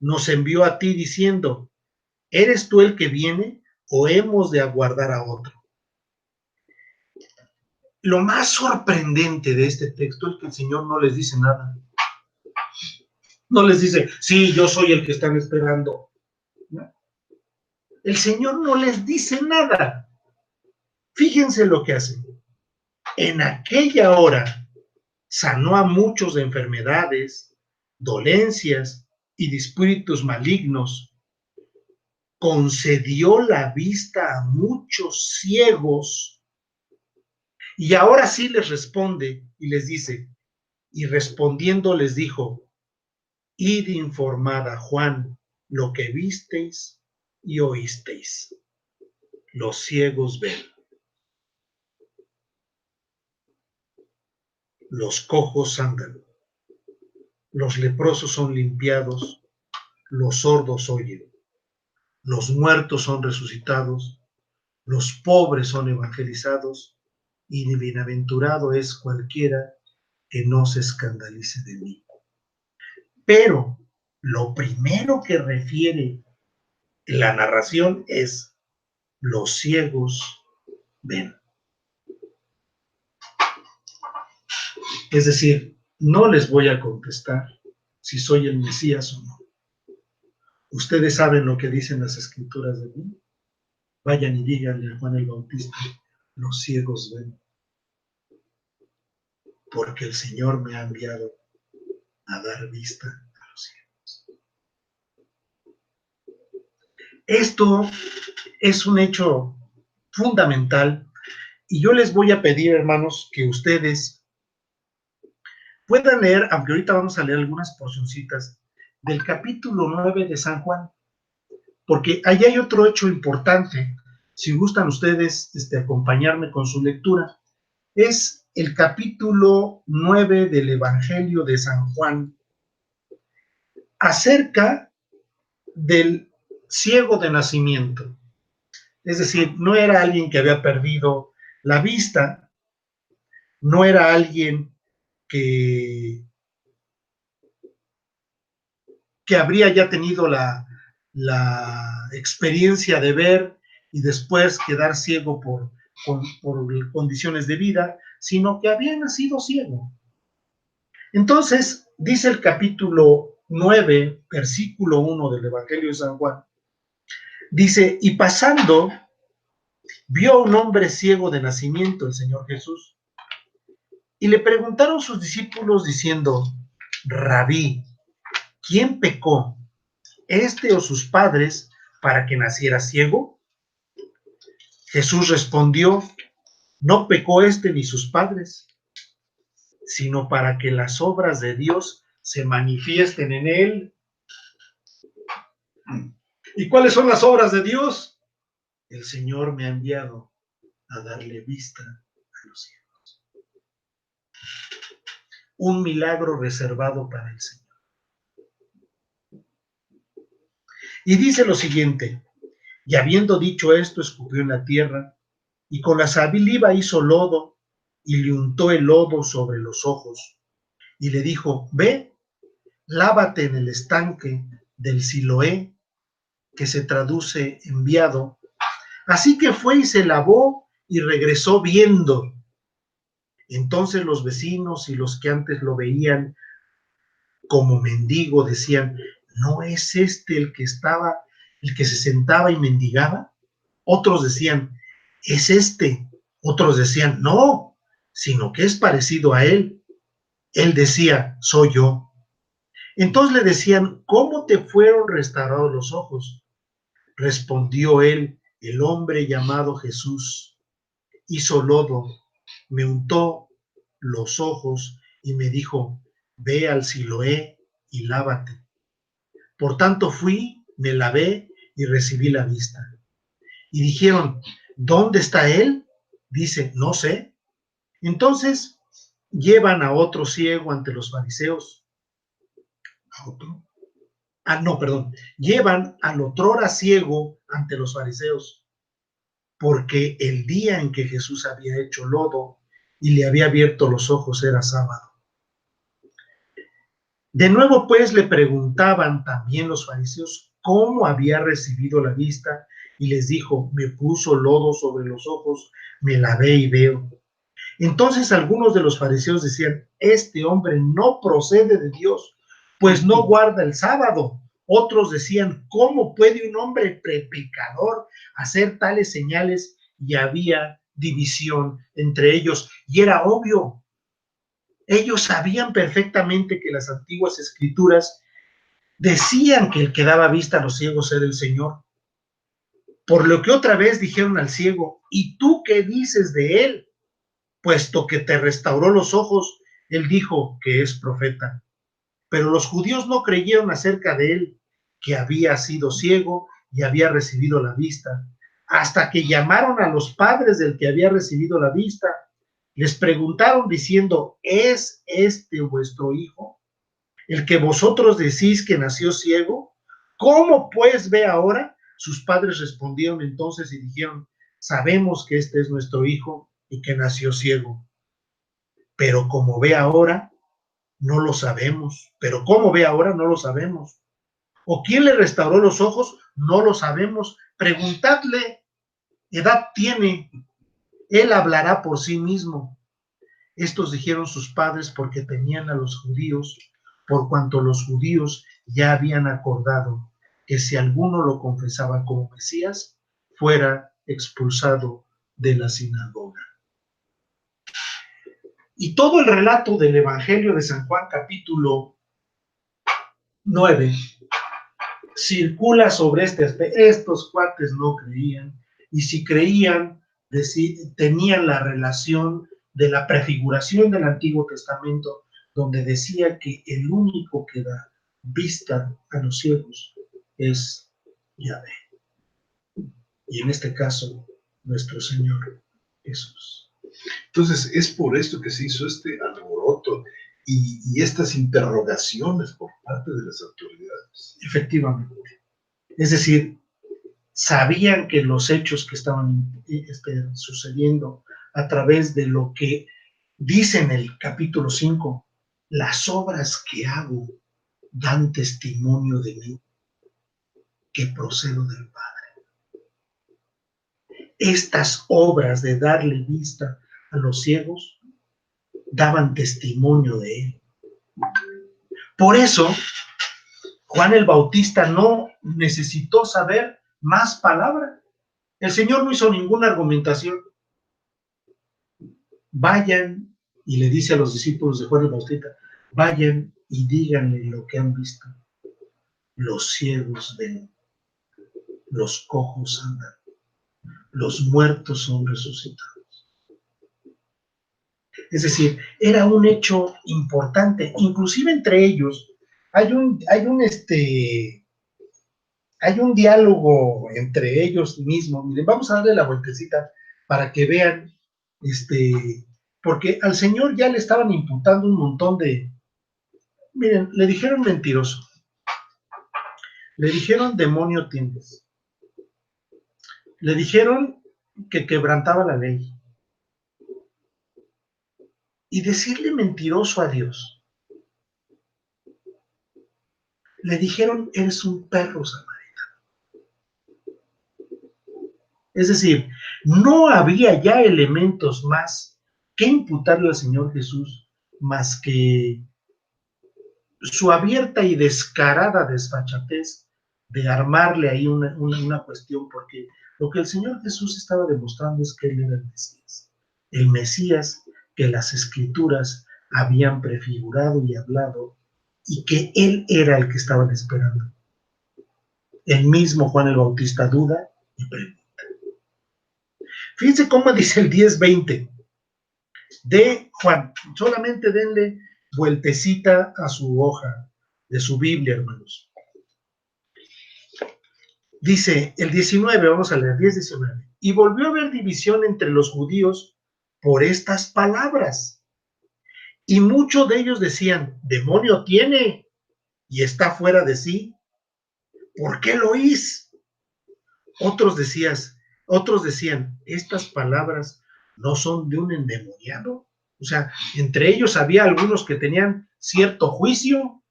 S2: nos envió a ti diciendo: ¿eres tú el que viene o hemos de aguardar a otro? Lo más sorprendente de este texto es que el Señor no les dice nada. No les dice: sí, yo soy el que están esperando. No. El Señor no les dice nada. Fíjense lo que hace. En aquella hora sanó a muchos de enfermedades, dolencias y de espíritus malignos. Concedió la vista a muchos ciegos. Y ahora sí les responde y les dice: y respondiendo les dijo: id informad a Juan lo que visteis y oísteis. Los ciegos ven, los cojos andan, los leprosos son limpiados, los sordos oyen, los muertos son resucitados, los pobres son evangelizados, y bienaventurado es cualquiera que no se escandalice de mí. Pero lo primero que refiere la narración es: los ciegos ven. Es decir, no les voy a contestar si soy el Mesías o no. Ustedes saben lo que dicen las escrituras de mí. Vayan y díganle a Juan el Bautista: los ciegos ven, porque el Señor me ha enviado a dar vista a los ciegos. Esto es un hecho fundamental, y yo les voy a pedir, hermanos, que ustedes puedan leer, aunque ahorita vamos a leer algunas porcioncitas del capítulo 9 de San Juan, porque allí hay otro hecho importante. Si gustan ustedes acompañarme con su lectura, es el capítulo 9 del Evangelio de San Juan, acerca del ciego de nacimiento. Es decir, no era alguien que había perdido la vista, no era alguien que habría ya tenido la experiencia de ver y después quedar ciego por condiciones de vida, sino que había nacido ciego. Entonces, dice el capítulo 9, versículo 1 del Evangelio de San Juan, dice: y pasando, vio a un hombre ciego de nacimiento, el Señor Jesús, y le preguntaron sus discípulos diciendo: Rabí, ¿quién pecó, este o sus padres, para que naciera ciego? Jesús respondió: no pecó este ni sus padres, sino para que las obras de Dios se manifiesten en él. ¿Y cuáles son las obras de Dios? El Señor me ha enviado a darle vista a los ciegos. Un milagro reservado para el Señor. Y dice lo siguiente: y habiendo dicho esto, escupió en la tierra, y con la saliva hizo lodo, y le untó el lodo sobre los ojos, y le dijo: ve, lávate en el estanque del Siloé, que se traduce enviado. Así que fue y se lavó y regresó viendo. Entonces los vecinos y los que antes lo veían como mendigo decían: ¿no es este el que se sentaba y mendigaba? Otros decían: es este. Otros decían: no, sino que es parecido a él. Él decía: soy yo. Entonces le decían: ¿cómo te fueron restaurados los ojos? Respondió él: el hombre llamado Jesús hizo lodo, me untó los ojos y me dijo: ve al Siloé y lávate. Por tanto fui, me lavé y recibí la vista. Y dijeron: ¿dónde está él? Dice: no sé. Entonces llevan a otro ciego ante los fariseos. ¿A otro? No, perdón. Llevan al otrora ciego ante los fariseos, porque el día en que Jesús había hecho lodo y le había abierto los ojos era sábado. De nuevo, pues, le preguntaban también los fariseos cómo había recibido la vista, y les dijo: me puso lodo sobre los ojos, me lavé y veo. Entonces algunos de los fariseos decían: este hombre no procede de Dios, pues no guarda el sábado. Otros decían: ¿cómo puede un hombre pecador hacer tales señales? Y había división entre ellos, y era obvio. Ellos sabían perfectamente que las antiguas escrituras decían que el que daba vista a los ciegos era el Señor. Por lo que otra vez dijeron al ciego: ¿y tú qué dices de él? Puesto que te restauró los ojos, él dijo que es profeta. Pero los judíos no creyeron acerca de él, que había sido ciego y había recibido la vista, hasta que llamaron a los padres del que había recibido la vista. Les preguntaron diciendo: ¿es este vuestro hijo, el que vosotros decís que nació ciego? ¿Cómo pues ve ahora? Sus padres respondieron entonces y dijeron: sabemos que este es nuestro hijo y que nació ciego. Pero como ve ahora, no lo sabemos. Pero cómo ve ahora, no lo sabemos. ¿O quién le restauró los ojos? No lo sabemos. Preguntadle, edad tiene. Él hablará por sí mismo. Estos dijeron sus padres porque temían a los judíos, por cuanto los judíos ya habían acordado que si alguno lo confesaba como Mesías, fuera expulsado de la sinagoga. Y todo el relato del Evangelio de San Juan, capítulo 9, circula sobre este aspecto. Estos cuates no creían, y si creían, tenían la relación de la prefiguración del Antiguo Testamento, donde decía que el único que da vista a los ciegos es Yahvé. Y en este caso, nuestro Señor Jesús.
S1: Entonces, es por esto que se hizo este alboroto y estas interrogaciones por parte de las autoridades.
S2: Efectivamente. Es decir, sabían que los hechos que estaban sucediendo a través de lo que dice en el capítulo 5, las obras que hago dan testimonio de mí, que procedo del Padre. Estas obras de darle vista a los ciegos daban testimonio de él. Por eso, Juan el Bautista no necesitó saber más palabra. El Señor no hizo ninguna argumentación. Vayan, y le dice a los discípulos de Juan el Bautista: vayan y díganle lo que han visto. Los ciegos ven, los cojos andan, los muertos son resucitados. Es decir, era un hecho importante. Inclusive entre ellos hay un diálogo entre ellos mismos. Miren, vamos a darle la vueltecita para que vean, porque al Señor ya le estaban imputando un montón de... Miren, le dijeron mentiroso, le dijeron demonio tienes, le dijeron que quebrantaba la ley, y decirle mentiroso a Dios. Le dijeron: eres un perro samaritano. Es decir, no había ya elementos más que imputarle al Señor Jesús, más que su abierta y descarada desfachatez de armarle ahí una cuestión, porque lo que el Señor Jesús estaba demostrando es que Él era el Mesías que las Escrituras habían prefigurado y hablado, y que Él era el que estaban esperando. El mismo Juan el Bautista duda y pregunta. Fíjense cómo dice el 10:20 de Juan. Solamente denle vueltecita a su hoja de su Biblia, hermanos. Dice el 19, vamos a leer 10:19. Y volvió a haber división entre los judíos por estas palabras. Y muchos de ellos decían: demonio tiene y está fuera de sí. ¿Por qué lo oís? Otros decían: Otros decían, estas palabras no son de un endemoniado. O sea, entre ellos había algunos que tenían cierto juicio,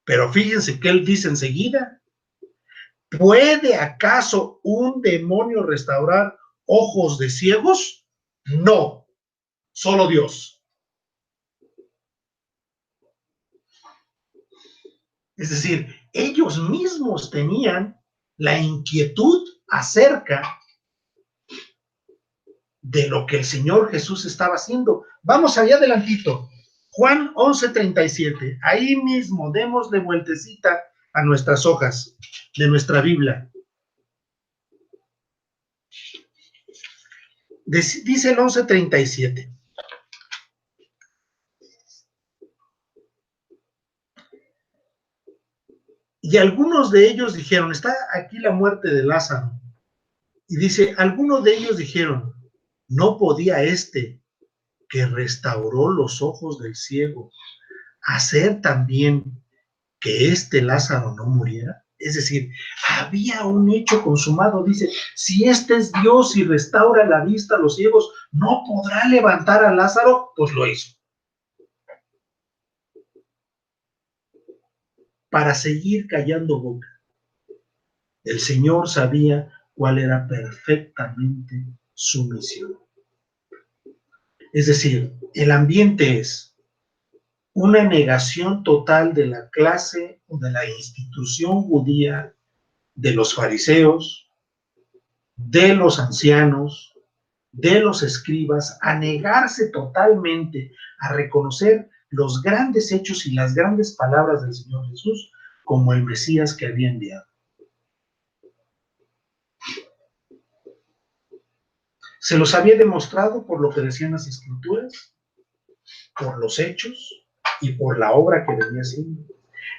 S2: pero fíjense que él dice enseguida, ¿puede acaso un demonio restaurar ojos de ciegos? No, solo Dios. Es decir, ellos mismos tenían la inquietud acerca de lo que el Señor Jesús estaba haciendo. Vamos allá adelantito. Juan 11:37. Ahí mismo, démosle vueltecita a nuestras hojas de nuestra Biblia. Dice el 11:37. Y algunos de ellos dijeron, está aquí la muerte de Lázaro. Y dice, algunos de ellos dijeron, no podía este que restauró los ojos del ciego hacer también que este Lázaro no muriera. Es decir, había un hecho consumado. Dice, si este es Dios y restaura la vista a los ciegos, ¿no podrá levantar a Lázaro? Pues lo hizo. Para seguir callando boca. El Señor sabía cuál era perfectamente su misión. Es decir, el ambiente es una negación total de la clase o de la institución judía, de los fariseos, de los ancianos, de los escribas, a negarse totalmente a reconocer los grandes hechos y las grandes palabras del Señor Jesús como el Mesías que había enviado. Se los había demostrado por lo que decían las Escrituras, por los hechos y por la obra que venía haciendo.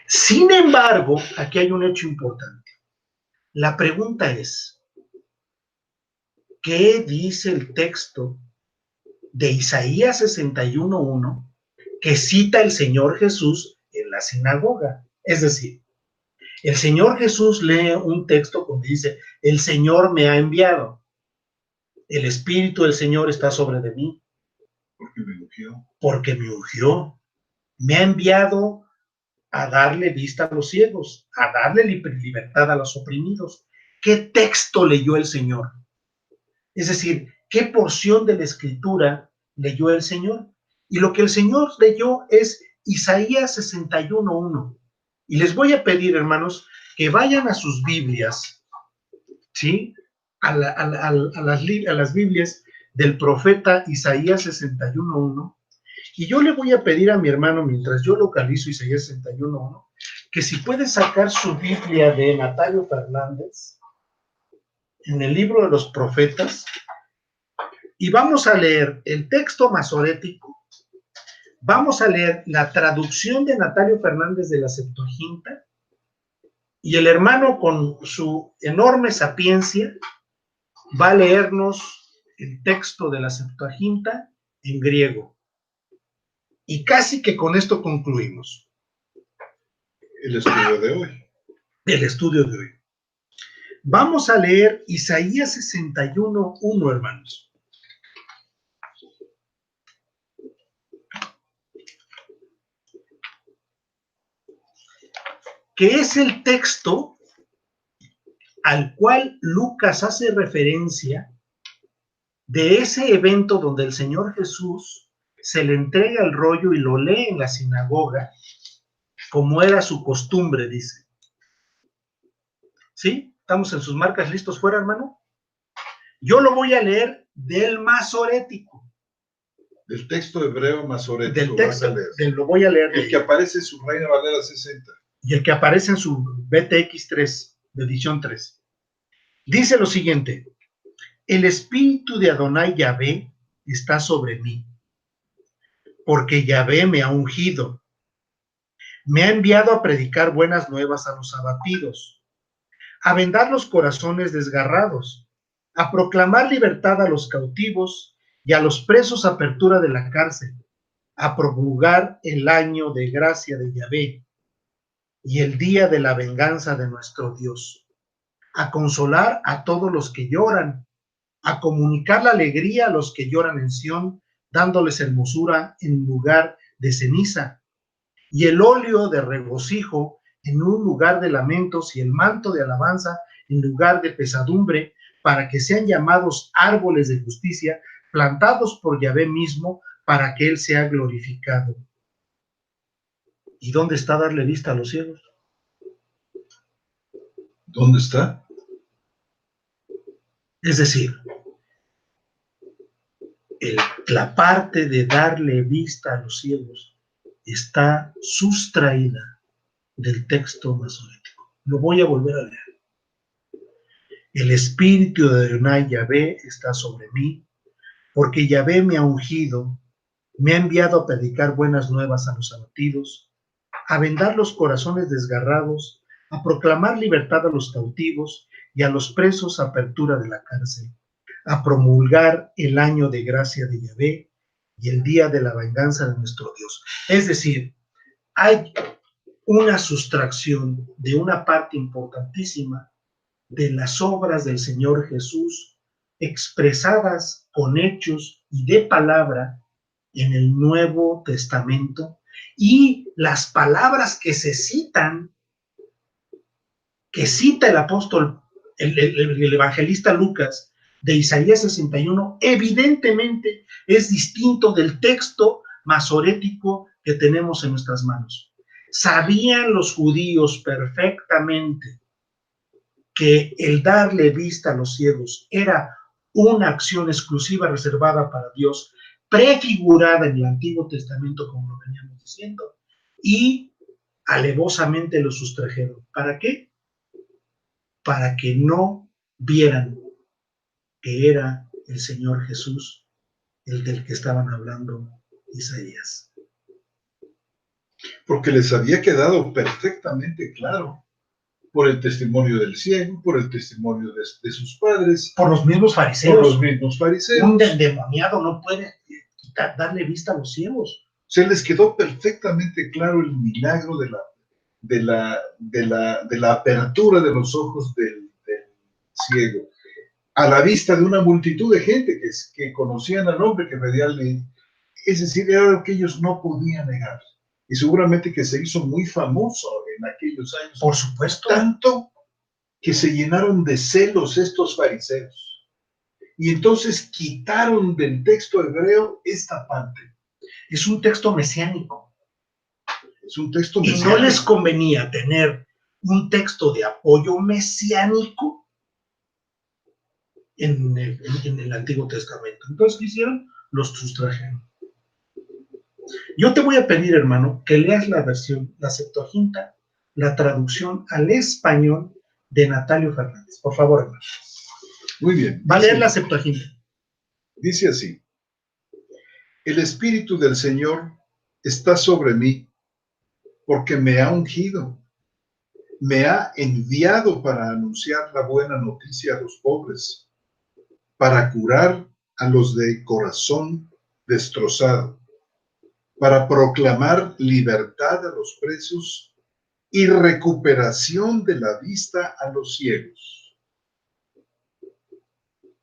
S2: Sin embargo, aquí hay un hecho importante. La pregunta es, ¿qué dice el texto de Isaías 61:1 que cita el Señor Jesús en la sinagoga? Es decir, el Señor Jesús lee un texto donde dice, el Señor me ha enviado, el Espíritu del Señor está sobre de mí. Porque me ungió, me ha enviado a darle vista a los ciegos, a darle libertad a los oprimidos. ¿Qué texto leyó el Señor? Es decir, ¿qué porción de la Escritura leyó el Señor? Y lo que el Señor leyó es Isaías 61:1. Y les voy a pedir, hermanos, que vayan a sus Biblias, ¿sí? A las Biblias del profeta Isaías 61:1. Y yo le voy a pedir a mi hermano, mientras yo localizo Isaías 61:1, que si puede sacar su Biblia de Natalio Fernández, en el libro de los profetas, y vamos a leer el texto masorético, vamos a leer la traducción de Natalio Fernández de la Septuaginta, y el hermano con su enorme sapiencia va a leernos el texto de la Septuaginta en griego. Y casi que con esto concluimos.
S1: El estudio de hoy.
S2: El estudio de hoy. Vamos a leer Isaías 61:1, hermanos. Que es el texto al cual Lucas hace referencia de ese evento donde el Señor Jesús se le entrega el rollo y lo lee en la sinagoga, como era su costumbre, dice. ¿Sí? ¿Estamos en sus marcas listos fuera, hermano? Yo lo voy a leer del masorético.
S1: Del texto hebreo masorético.
S2: Del texto, lo voy a leer.
S1: El que aparece en su Reina Valera 60.
S2: Y el que aparece en su BTX 3, de edición 3. Dice lo siguiente: el espíritu de Adonai Yahvé está sobre mí, porque Yahvé me ha ungido. Me ha enviado a predicar buenas nuevas a los abatidos, a vendar los corazones desgarrados, a proclamar libertad a los cautivos y a los presos apertura de la cárcel, a promulgar el año de gracia de Yahvé y el día de la venganza de nuestro Dios, a consolar a todos los que lloran a comunicar la alegría a los que lloran en Sión, dándoles hermosura en lugar de ceniza, y el óleo de regocijo en un lugar de lamentos, y el manto de alabanza en lugar de pesadumbre, para que sean llamados árboles de justicia, plantados por Yahvé mismo, para que Él sea glorificado. ¿Y dónde está darle vista a los ciegos?
S1: ¿Dónde está?
S2: Es decir, la parte de darle vista a los ciegos está sustraída del texto masorético. Lo voy a volver a leer. El espíritu de Adonai Yahvé está sobre mí, porque Yahvé me ha ungido, me ha enviado a predicar buenas nuevas a los abatidos, a vendar los corazones desgarrados, a proclamar libertad a los cautivos y a los presos apertura de la cárcel, a promulgar el año de gracia de Yahvé y el día de la venganza de nuestro Dios. Es decir, hay una sustracción de una parte importantísima de las obras del Señor Jesús expresadas con hechos y de palabra en el Nuevo Testamento, y las palabras que se citan, que cita el apóstol, el evangelista Lucas, de Isaías 61, evidentemente es distinto del texto masorético que tenemos en nuestras manos. Sabían los judíos perfectamente que el darle vista a los ciegos era una acción exclusiva reservada para Dios, prefigurada en el Antiguo Testamento, como lo veníamos diciendo, y alevosamente lo sustrajeron. ¿Para qué? Para que no vieran que era el Señor Jesús el del que estaban hablando Isaías.
S1: Porque les había quedado perfectamente claro, por el testimonio del ciego, por el testimonio de sus padres,
S2: por los mismos fariseos.
S1: Por los mismos fariseos.
S2: Un endemoniado no puede darle vista a los ciegos.
S1: Se les quedó perfectamente claro el milagro de la apertura de los ojos del ciego, a la vista de una multitud de gente que conocían al hombre que pedía ley. Es decir, era algo que ellos no podían negar. Y seguramente que se hizo muy famoso en aquellos años.
S2: Por supuesto.
S1: Tanto que se llenaron de celos estos fariseos. Y entonces quitaron del texto hebreo esta parte.
S2: Es un texto mesiánico.
S1: Es un texto
S2: mesiánico. Y no les convenía tener un texto de apoyo mesiánico en el Antiguo Testamento. Entonces, ¿qué hicieron? Los sustrajeron. Yo te voy a pedir, hermano, que leas la versión, la Septuaginta, la traducción al español de Natalio Fernández. Por favor, hermano.
S1: Muy bien.
S2: Va a leer la Septuaginta.
S1: Dice así: el Espíritu del Señor está sobre mí, porque me ha ungido, me ha enviado para anunciar la buena noticia a los pobres, para curar a los de corazón destrozado, para proclamar libertad a los presos y recuperación de la vista a los ciegos,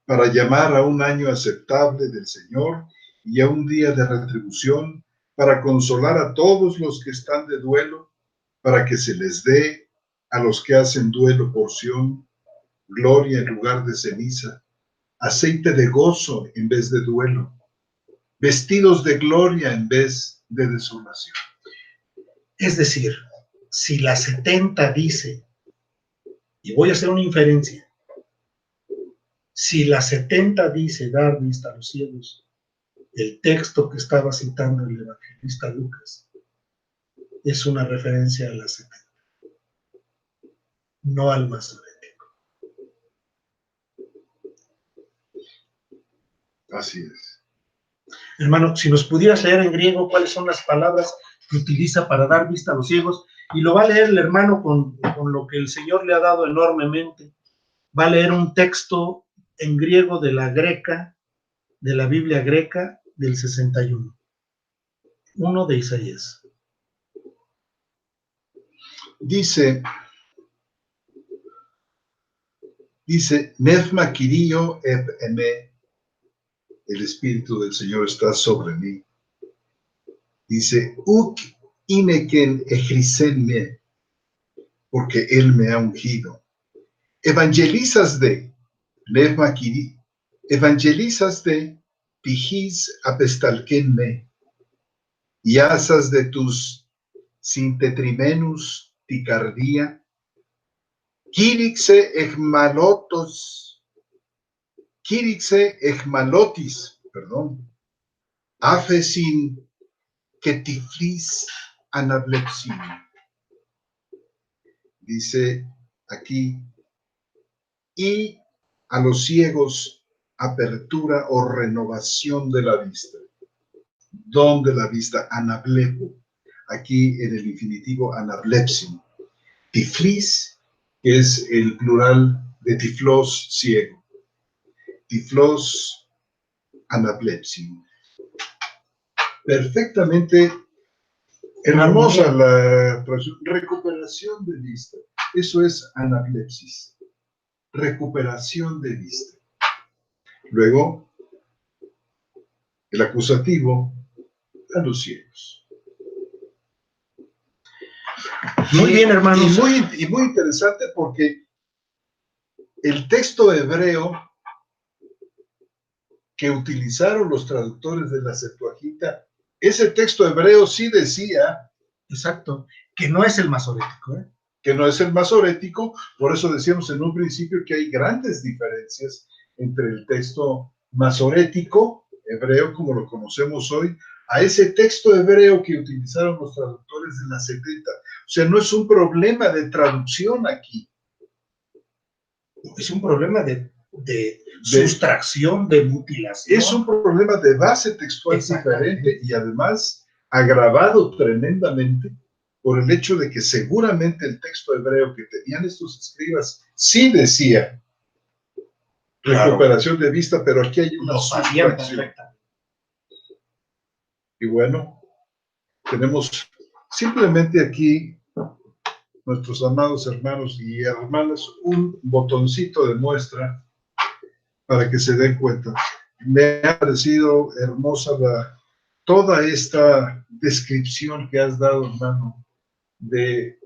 S1: para llamar a un año aceptable del Señor y a un día de retribución, para consolar a todos los que están de duelo, para que se les dé a los que hacen duelo porción, gloria en lugar de ceniza, aceite de gozo en vez de duelo, vestidos de gloria en vez de desolación.
S2: Es decir, si la 70 dice, y voy a hacer una inferencia, si la 70 dice dar vista a los ciegos, el texto que estaba citando el evangelista Lucas es una referencia a la 70, no al masorético.
S1: Así es.
S2: Hermano, si nos pudieras leer en griego cuáles son las palabras que utiliza para dar vista a los ciegos, y lo va a leer el hermano con lo que el Señor le ha dado enormemente. Va a leer un texto en griego de la greca, de la Biblia greca del 61, uno de Isaías.
S1: Dice: Dice, Nefma Kirio eb eme, el Espíritu del Señor está sobre mí. Dice, Uk ineken ejrisenme, porque Él me ha ungido. Evangelizas de, Nefma Kiri, evangelizas de, pijis apestalkenme, y asas de tus sintetrimenus ticardía, Kirixe ejmalotis, perdón, afesin ketiflis anablepsin. Dice aquí, y a los ciegos apertura o renovación de la vista. Don de la vista, anablepo. Aquí en el infinitivo anablepsin. Tiflis, que es el plural de tiflos, ciego. Tiflos anablepsin. Perfectamente hermosa la traducción. Recuperación de vista. Eso es anablepsis. Recuperación de vista. Luego, el acusativo, a los ciegos.
S2: Muy bien, hermanos.
S1: Y muy interesante porque el texto hebreo que utilizaron los traductores de la Septuaginta, ese texto hebreo sí decía,
S2: exacto, que no es el masorético, ¿eh?
S1: Que no es el masorético, por eso decíamos en un principio que hay grandes diferencias entre el texto masorético, hebreo como lo conocemos hoy, a ese texto hebreo que utilizaron los traductores de la 70. O sea, no es un problema de traducción aquí.
S2: Es un problema de sustracción, de mutilación.
S1: Es un problema de base textual diferente y además agravado tremendamente por el hecho de que seguramente el texto hebreo que tenían estos escribas sí decía recuperación de vista, pero aquí hay una sustracción. Y bueno, tenemos simplemente aquí, nuestros amados hermanos y hermanas, un botoncito de muestra para que se den cuenta. Me ha parecido hermosa toda esta descripción que has dado, hermano, de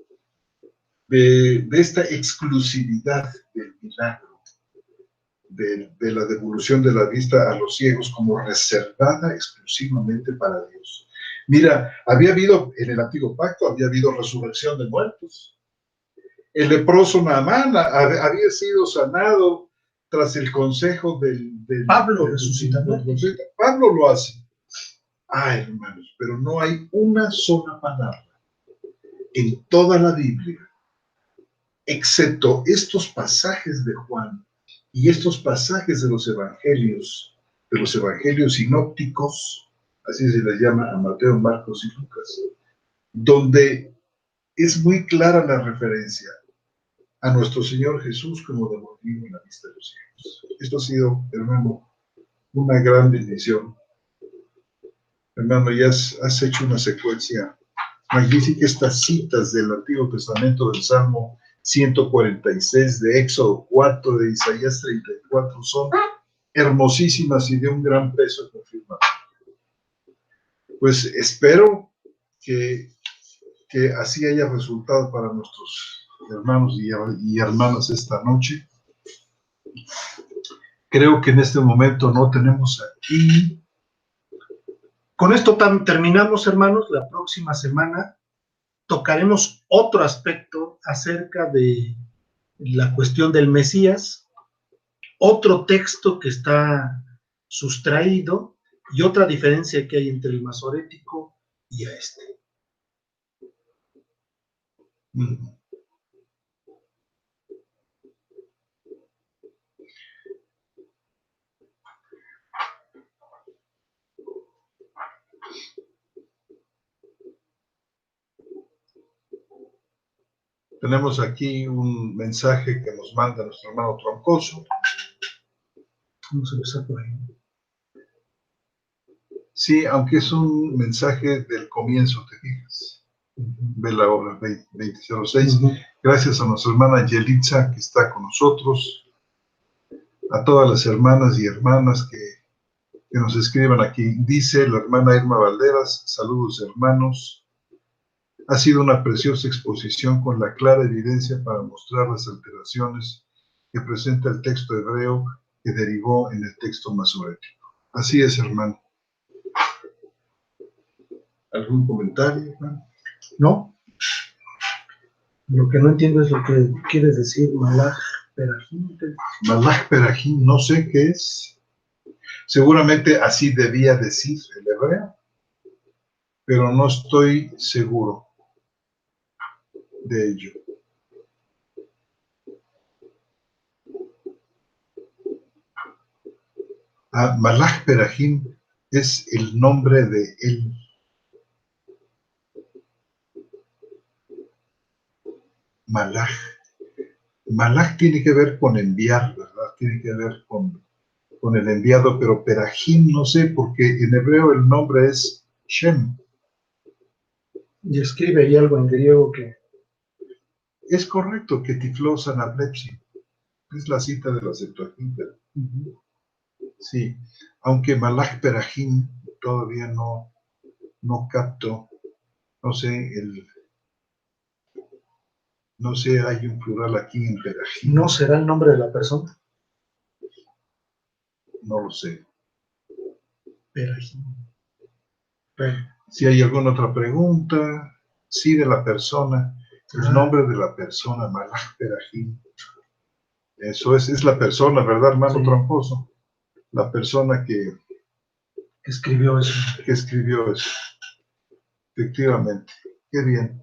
S1: esta exclusividad del milagro, de la devolución de la vista a los ciegos como reservada exclusivamente para Dios. Mira, había habido, en el Antiguo Pacto, había habido resurrección de muertos. El leproso Naamán había sido sanado tras el consejo del
S2: Pablo resucitando.
S1: Pablo lo hace. Hermanos, pero no hay una sola palabra en toda la Biblia, excepto estos pasajes de Juan y estos pasajes de los evangelios sinópticos, así se les llama a Mateo, Marcos y Lucas, donde es muy clara la referencia a nuestro Señor Jesús como devolvido en la vista de los ciegos. Esto ha sido, hermano, una gran bendición. Hermano, ya has hecho una secuencia magnífica. Estas citas del Antiguo Testamento, del Salmo 146, de Éxodo 4, de Isaías 34, son hermosísimas y de un gran peso confirmado. Pues espero que así haya resultado para nuestros hermanos y hermanas esta noche. Creo que en este momento no tenemos aquí.
S2: Con esto terminamos, hermanos. La próxima semana tocaremos otro aspecto acerca de la cuestión del Mesías, otro texto que está sustraído y otra diferencia que hay entre el masorético y a este.
S1: Tenemos aquí un mensaje que nos manda nuestro hermano Troncoso.
S2: Vamos a empezar por ahí.
S1: Sí, aunque es un mensaje del comienzo, te fijas. Ve la obra 2006. Gracias a nuestra hermana Yelitza, que está con nosotros. a todas las hermanas y hermanas que nos escriban aquí. Dice la hermana Irma Valderas, saludos hermanos. Ha sido una preciosa exposición con la clara evidencia para mostrar las alteraciones que presenta el texto hebreo que derivó en el texto masorético. Así es, hermano. ¿Algún comentario, hermano?
S2: No. Lo que no entiendo es lo que quieres decir, Malach Perahim.
S1: Malach Perahim, no sé qué es. Seguramente así debía decir el hebreo, pero no estoy seguro de ello. Malach Perahim es el nombre de él. Malach. Malach tiene que ver con enviar, ¿verdad? Tiene que ver con el enviado, pero Perahim no sé, porque en hebreo el nombre es Shem.
S2: Y escribe ahí algo en griego que...
S1: Es correcto que Tiflos Anaplepsi es la cita de la Septuaginta. Sí, aunque Malach Perahim todavía no capto, no sé, no sé, hay un plural aquí en Perahim.
S2: ¿No será el nombre de la persona?
S1: No lo sé.
S2: Perahim.
S1: Si hay alguna otra pregunta, sí, de la persona, el nombre de la persona, Malach Perahim. Eso es la persona, ¿verdad, hermano tramposo? La persona que
S2: escribió eso.
S1: Que escribió eso. Efectivamente. Qué bien.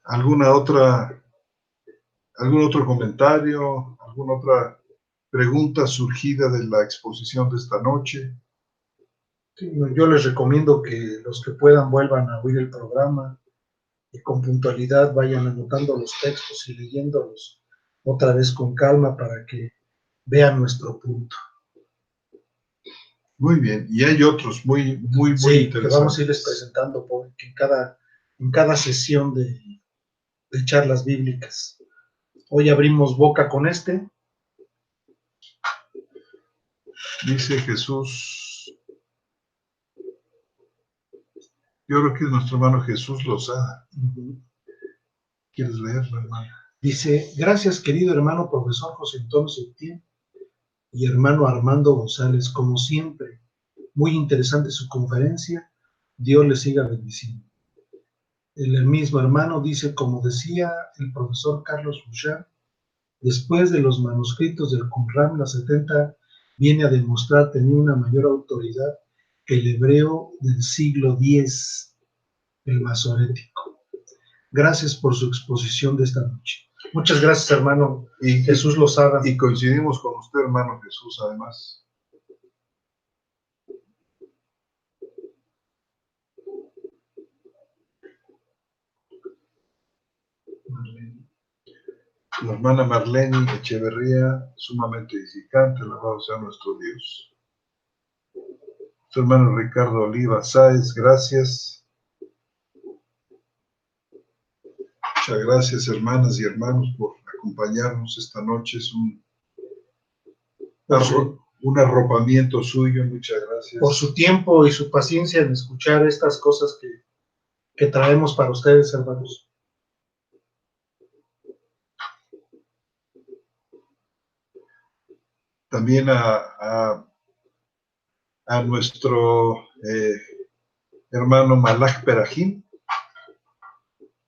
S1: ¿Algún otro comentario? ¿Alguna otra pregunta surgida de la exposición de esta noche?
S2: Sí, yo les recomiendo que los que puedan vuelvan a oír el programa y con puntualidad vayan anotando los textos y leyéndolos otra vez con calma para que vean nuestro punto.
S1: Muy bien. Y hay otros muy interesantes.
S2: Que vamos a irles presentando porque en cada sesión de charlas bíblicas. Hoy abrimos boca con este.
S1: Dice Jesús, yo creo que es nuestro hermano Jesús Lozada. ¿Quieres leerlo, hermano?
S2: Dice, gracias querido hermano profesor José Antonio Septién y hermano Armando González, como siempre, muy interesante su conferencia, Dios les siga bendiciendo. El mismo hermano dice, como decía el profesor Carlos Bouchard, después de los manuscritos del Qumran, la 70 viene a demostrar tener una mayor autoridad que el hebreo del siglo X, el masorético. Gracias por su exposición de esta noche. Muchas gracias, hermano Jesús Lozada.
S1: Y coincidimos con usted, hermano Jesús, además. La hermana Marlene Echeverría, sumamente edificante, alabado sea nuestro Dios. Su hermano Ricardo Oliva Sáez, gracias. Muchas gracias, hermanas y hermanos, por acompañarnos esta noche. Es un arropamiento suyo, muchas gracias.
S2: Por su tiempo y su paciencia en escuchar estas cosas que traemos para ustedes, hermanos.
S1: También a nuestro hermano Malach Perahim.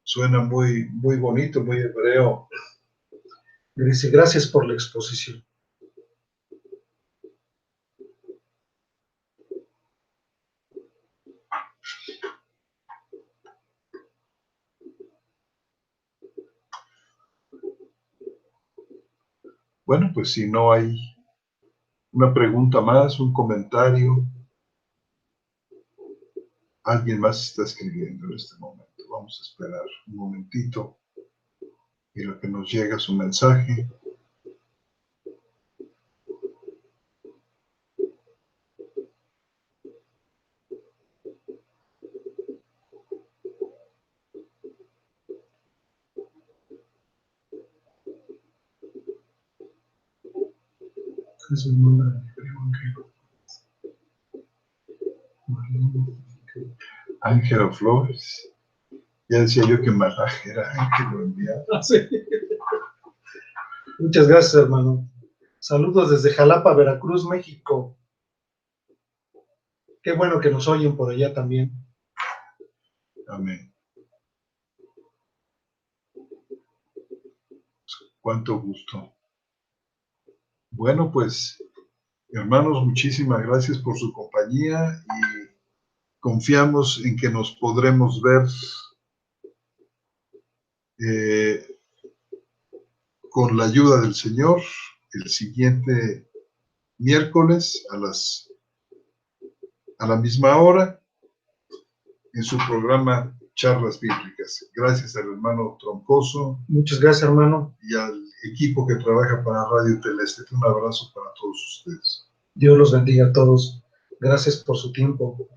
S1: Suena muy bonito, muy hebreo.
S2: Le dice, gracias por la exposición.
S1: Bueno, pues si no hay una pregunta más, un comentario, alguien más está escribiendo en este momento. Vamos a esperar un momentito y lo que nos llega su mensaje.
S2: Es mi nombre de primo
S1: Ángela Flores. Ya decía yo que malaje era Ángel lo enviaba.
S2: Sí. Muchas gracias, hermano. Saludos desde Jalapa, Veracruz, México. Qué bueno que nos oyen por allá también.
S1: Amén. Cuánto gusto. Bueno, pues, hermanos, muchísimas gracias por su compañía y confiamos en que nos podremos ver con la ayuda del Señor el siguiente miércoles a la misma hora en su programa Charlas Bíblicas. Gracias al hermano Troncoso.
S2: Muchas gracias, hermano.
S1: Y al equipo que trabaja para Radio Teleste. Un abrazo para todos ustedes.
S2: Dios los bendiga a todos. Gracias por su tiempo.